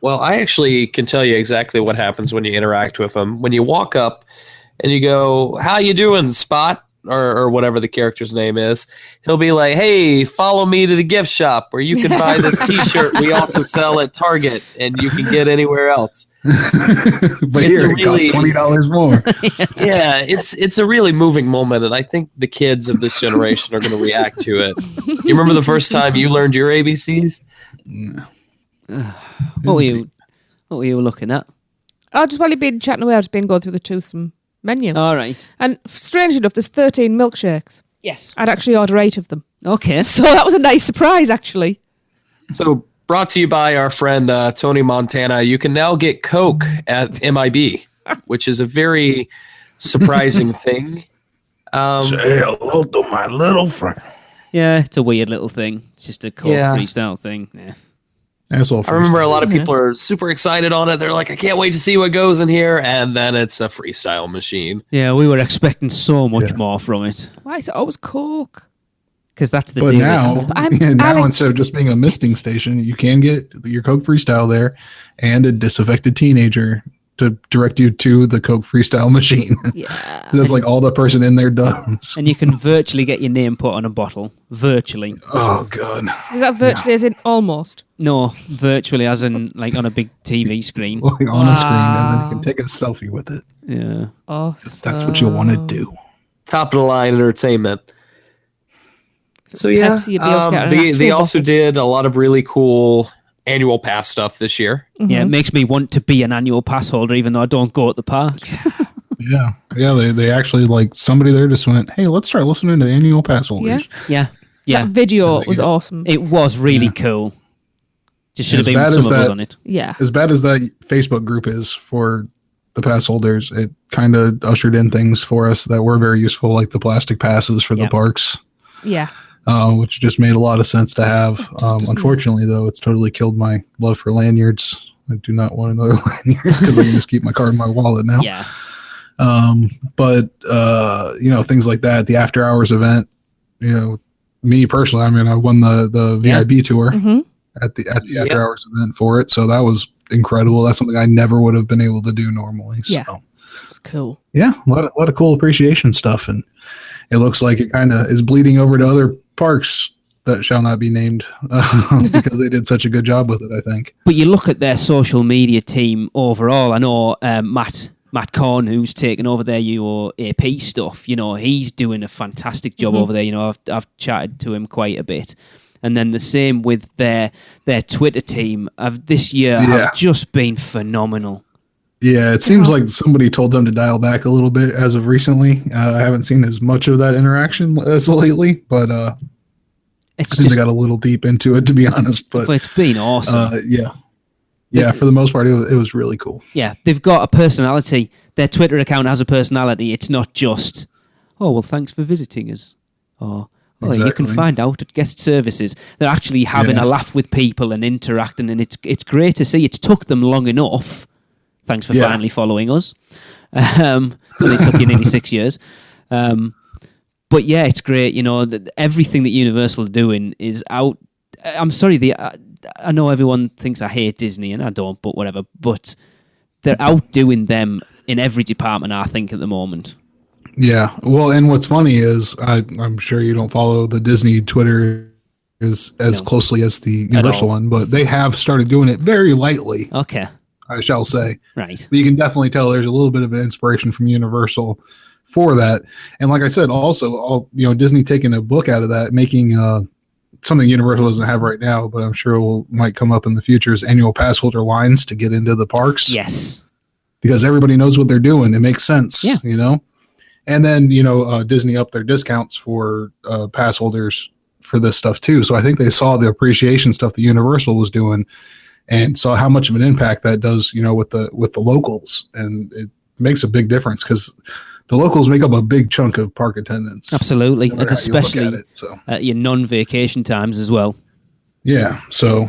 Well, I actually can tell you exactly what happens when you interact with him. When you walk up and you go, "How you doing, Spot?" or whatever the character's name is, he'll be like, "Hey, follow me to the gift shop where you can buy this T-shirt we also sell at Target and you can get anywhere else." But here it costs $20 more. Yeah, it's a really moving moment, and I think the kids of this generation are going to react to it. You remember the first time you learned your ABCs? No. What were you looking at? Oh, just while you've been chatting away, I've just been going through the Toothsome menu. All right. And strange enough, there's 13 milkshakes. Yes. I'd actually order 8 of them. Okay. So that was a nice surprise, actually. So, brought to you by our friend Tony Montana, you can now get Coke at MIB, which is a very surprising thing. Say hello to my little friend. Yeah, it's a weird little thing. It's just a cold freestyle thing. Yeah. That's all. I remember a lot of people are super excited on it. They're like, "I can't wait to see what goes in here," and then it's a freestyle machine. Yeah, we were expecting so much more from it. Why is it always Coke? Because that's the But deal. now instead of just being a misting station, you can get your Coke Freestyle there and a disaffected teenager to direct you to the Coke Freestyle machine. Yeah. That's like all the person in there does. And you can virtually get your name put on a bottle. Virtually. Oh, God. Is that virtually as in almost? No, virtually as in like on a big TV screen. Like on a screen, and then you can take a selfie with it. Yeah. Oh, That's what you want to do. Top of the line entertainment. So yeah, Pepsi, you'd be able to get an they actual also did a lot of really cool annual pass stuff this year. Yeah, it makes me want to be an annual pass holder, even though I don't go at the parks. Yeah. They actually, like, somebody there just went, "Hey, let's start listening to the annual pass holders." Yeah. Yeah. That video was awesome. It was really cool. Just should have been with some of us on it. Yeah. As bad as that Facebook group is for the pass holders, it kind of ushered in things for us that were very useful, like the plastic passes for the parks. Yeah. Which just made a lot of sense to have. Unfortunately, though, it's totally killed my love for lanyards. I do not want another lanyard because I can just keep my card in my wallet now. Yeah. But things like that, the after hours event, me personally, I mean, I won the VIP tour at the after hours event for it. So that was incredible. That's something I never would have been able to do normally. So. Yeah. It's cool. Yeah. A lot of cool appreciation stuff. And it looks like it kind of is bleeding over to other parks that shall not be named because they did such a good job with it, I think. But you look at their social media team overall. I know Matt Korn, who's taken over their UUOP stuff, he's doing a fantastic job over there. I've chatted to him quite a bit. And then the same with their Twitter team of this year have just been phenomenal. Yeah, it seems like somebody told them to dial back a little bit as of recently. I haven't seen as much of that interaction as lately, but I think they got a little deep into it, to be honest. But it's been awesome. Yeah, for the most part, it was really cool. Yeah, they've got a personality. Their Twitter account has a personality. It's not just, "Oh, well, thanks for visiting us," or you can find out at guest services. They're actually having a laugh with people and interacting, and it's great to see. It's took them long enough. Thanks for finally following us. So it took you nearly 6 years. But yeah, it's great. Everything that Universal are doing is out. I'm sorry, I know everyone thinks I hate Disney, and I don't, but whatever. But they're outdoing them in every department, I think, at the moment. Yeah. Well, and what's funny is I'm sure you don't follow the Disney Twitter as closely as the Universal one, but they have started doing it very lightly. Okay. I shall say. Right. But you can definitely tell there's a little bit of an inspiration from Universal for that. And like I said, also, Disney taking a book out of that, making something Universal doesn't have right now, but I'm sure might come up in the future, is annual pass holder lines to get into the parks. Yes. Because everybody knows what they're doing. It makes sense, Yeah. And then, Disney upped their discounts for pass holders for this stuff too. So I think they saw the appreciation stuff that Universal was doing and saw how much of an impact that does, with the locals. And it makes a big difference because the locals make up a big chunk of park attendance. Absolutely. no And especially at your non-vacation times as well. Yeah. So,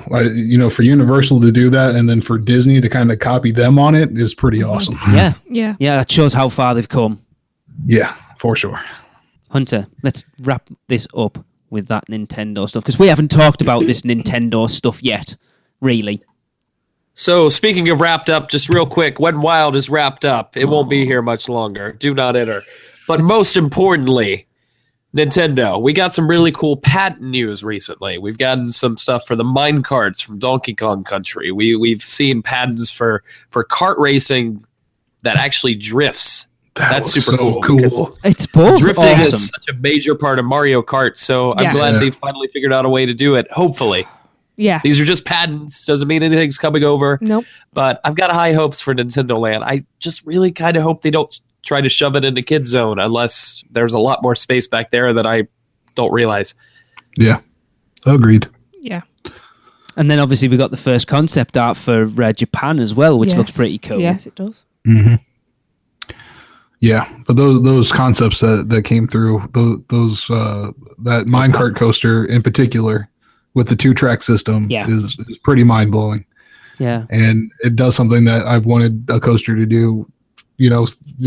for Universal to do that and then for Disney to kind of copy them on it is pretty awesome. Yeah. Yeah. Yeah, that shows how far they've come. Yeah, for sure. Hunter, let's wrap this up with that Nintendo stuff because we haven't talked about this Nintendo stuff yet, really. So, speaking of wrapped up, just real quick, Wet n Wild is wrapped up. It won't be here much longer. Do not enter. But most importantly, Nintendo. We got some really cool patent news recently. We've gotten some stuff for the mine carts from Donkey Kong Country. We've seen patents for kart racing that actually drifts. That's super cool. It's both drifting awesome. is such a major part of Mario Kart, so I'm glad they finally figured out a way to do it. Hopefully. Yeah. These are just patents. Doesn't mean anything's coming over. Nope. But I've got high hopes for Nintendo Land. I just really kind of hope they don't try to shove it into Kids Zone unless there's a lot more space back there that I don't realize. Yeah. Agreed. Yeah. And then obviously we got the first concept art for Japan as well, which looks pretty cool. Yes, it does. Mm-hmm. Yeah, but those concepts that came through, those that minecart coaster in particular with the 2-track system is pretty mind blowing. Yeah, and it does something that I've wanted a coaster to do,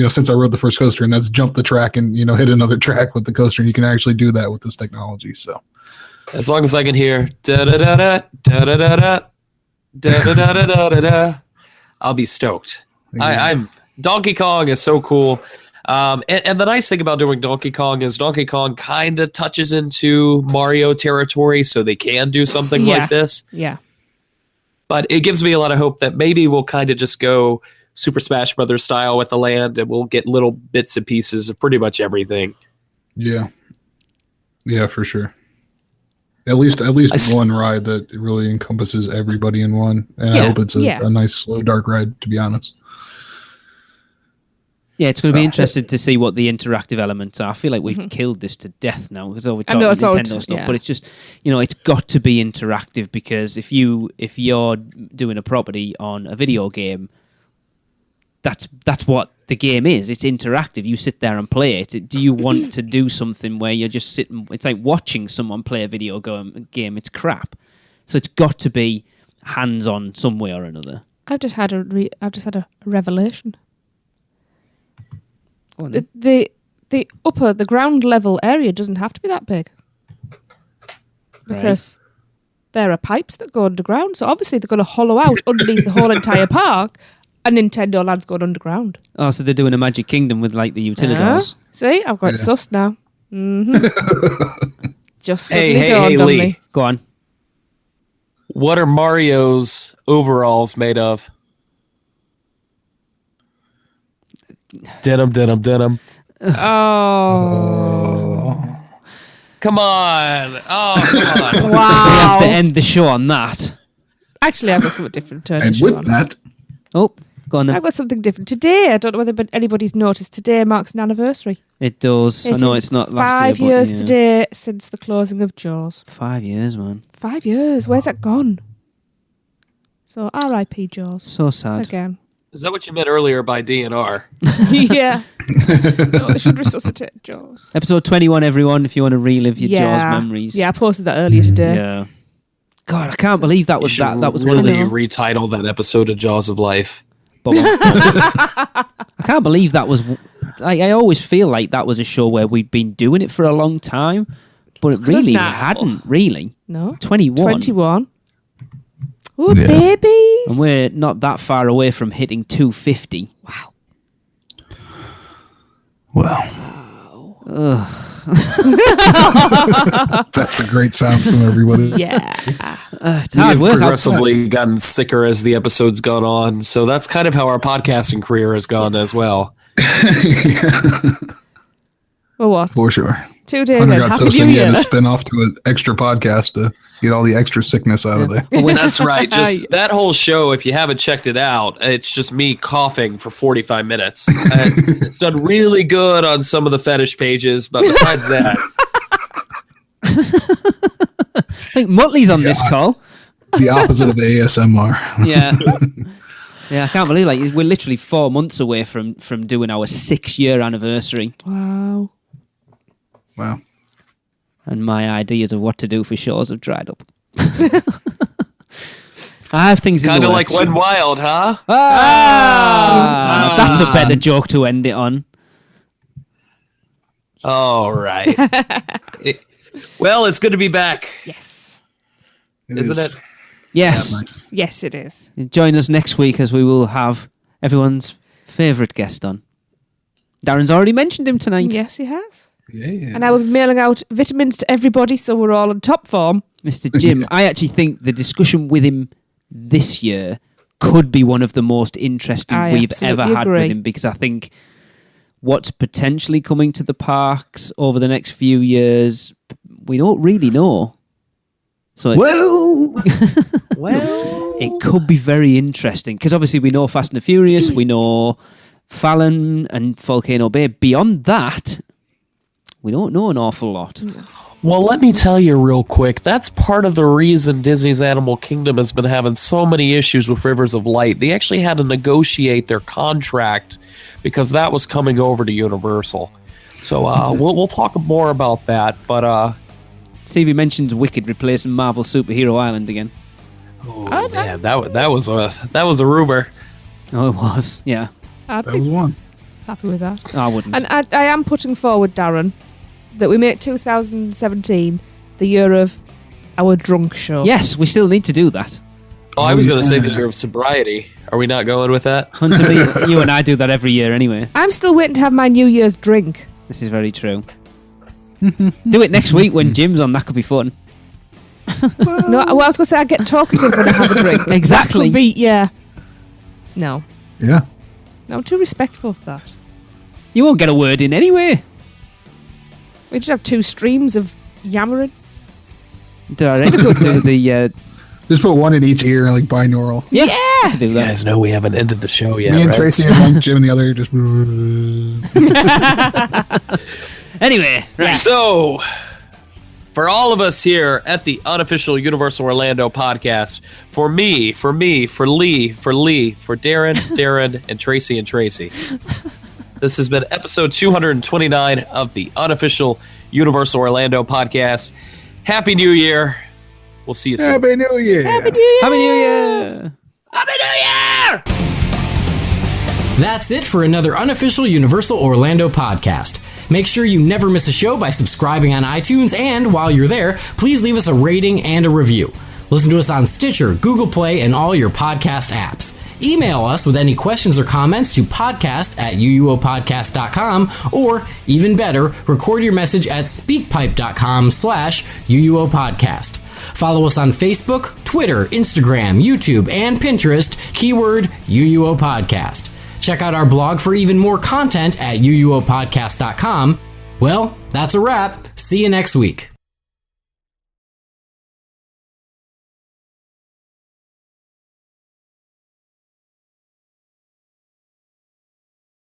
since I rode the first coaster, and that's jump the track and hit another track with the coaster, and you can actually do that with this technology. So, as long as I can hear da da da da da da da da da da da da da, I'll be stoked. I'm Donkey Kong is so cool. And the nice thing about doing Donkey Kong is Donkey Kong kind of touches into Mario territory, so they can do something like this. Yeah. But it gives me a lot of hope that maybe we'll kind of just go Super Smash Brothers style with the land, and we'll get little bits and pieces of pretty much everything. Yeah. Yeah, for sure. At least one ride that really encompasses everybody in one. And I hope it's a nice, slow, dark ride, to be honest. Yeah, it's going to be interesting to see what the interactive elements are. I feel like we've killed this to death now because we're talking Nintendo stuff, but it's just, it's got to be interactive because if you're doing a property on a video game, that's what the game is. It's interactive. You sit there and play it. Do you want to do something where you're just sitting? It's like watching someone play a video game. It's crap. So it's got to be hands-on some way or another. I've just had a revelation. The ground level area doesn't have to be that big because there are pipes that go underground. So obviously they're going to hollow out underneath the whole entire park, and Nintendo Land's going underground. Oh, so they're doing a Magic Kingdom with like the Utilidors. See, I've got it sussed now. Mm-hmm. Just suddenly dawned on Lee. me. Go on. What are Mario's overalls made of? Denim. Oh. Come on. Oh, come on. We have to end the show on that. Actually, I've got something different to And with that, oh, go on then. I've got something different today. I don't know whether anybody's noticed. Today marks an anniversary. It does. I know it's not last 5 years today since the closing of Jaws. 5 years, man. 5 years. Where's that gone? So R.I.P. Jaws. So sad. Again. Is that what you meant earlier by DNR? Yeah. No, they should resuscitate Jaws. Episode 21, everyone, if you want to relive your Jaws memories. Yeah, I posted that earlier today. Yeah. God, I can't believe that was that. That was really one of the... retitle that episode of Jaws of Life. I can't believe that was... I always feel like that was a show where we'd been doing it for a long time, but it really hadn't, really. No. 21. Oh, babies. And we're not that far away from hitting 250. Wow. Wow. That's a great sound from everybody. Yeah. It's hard work. Progressively gotten sicker as the episode's gone on, so that's kind of how our podcasting career has gone as well. Well, what? For sure. 2 days Hunter in. got Happy so New sick he Year. had to spin off to an extra podcast to get all the extra sickness out of there. That's right. Just that whole show, if you haven't checked it out, it's just me coughing for 45 minutes. And it's done really good on some of the fetish pages, but besides that, I think Muttley's on this call. The opposite of ASMR. Yeah. Yeah, I can't believe we're literally 4 months away from doing our 6-year anniversary. Wow. Wow. And my ideas of what to do for shows have dried up. I have things in the kind of like works. When Wild, huh? That's a better joke to end it on. All right. Well, it's good to be back, Yes. isn't it? Yes. Yeah, nice. Yes, it is. Join us next week as we will have everyone's favourite guest on. Darren's already mentioned him tonight. Yes, he has. Yeah. And I will be mailing out vitamins to everybody so we're all in top form. Mr. Jim, I actually think the discussion with him this year could be one of the most interesting I we've ever absolutely had agree. with him, because I think what's potentially coming to the parks over the next few years, we don't really know. So Well, it could be very interesting, because obviously we know Fast and the Furious, we know Fallon and Volcano Bay. Beyond that, we don't know an awful lot. Well, let me tell you real quick. That's part of the reason Disney's Animal Kingdom has been having so many issues with Rivers of Light. They actually had to negotiate their contract because that was coming over to Universal. So we'll talk more about that. But See if he mentions Wicked replacing Marvel Superhero Island again. oh man, that was a rumor. Oh, it was. Yeah. I'd that was be one. happy with that. I wouldn't. And I am putting forward, Darren, that we make 2017 the year of our drunk show. Yes, we still need to do that. Oh, I was going to say the yeah. year of sobriety. Are we not going with that? Hunter, you and I do that every year anyway. I'm still waiting to have my New Year's drink. This is very true. Do it next week when Jim's on. That could be fun. No, well, I was going to say I get talkative when I have a drink. Exactly. That could be, yeah. No. Yeah. No, I'm too respectful for that. You won't get a word in anyway. We just have 2 streams of yammering. Do I reckon we'll do the... Just put one in each ear, like binaural. yeah! I could do You that. guys know we haven't ended the show yet, Me and right? Tracy in one, Jim in the other, just. Anyway, right. So, for all of us here at the unofficial Universal Orlando podcast, for me, for Lee, for Darren, and Tracy, this has been episode 229 of the unofficial Universal Orlando podcast. Happy New Year. We'll see you soon. Happy New Year. Happy New Year! Happy New Year! Happy New Year! That's it for another unofficial Universal Orlando podcast. Make sure you never miss a show by subscribing on iTunes, and while you're there, please leave us a rating and a review. Listen to us on Stitcher, Google Play, and all your podcast apps. Email us with any questions or comments to podcast@uuopodcast.com, or even better, record your message at speakpipe.com/uuopodcast. Follow us on Facebook, Twitter, Instagram, YouTube, and Pinterest, keyword UUO Podcast. Check out our blog for even more content at uuopodcast.com. Well, that's a wrap. See you next week.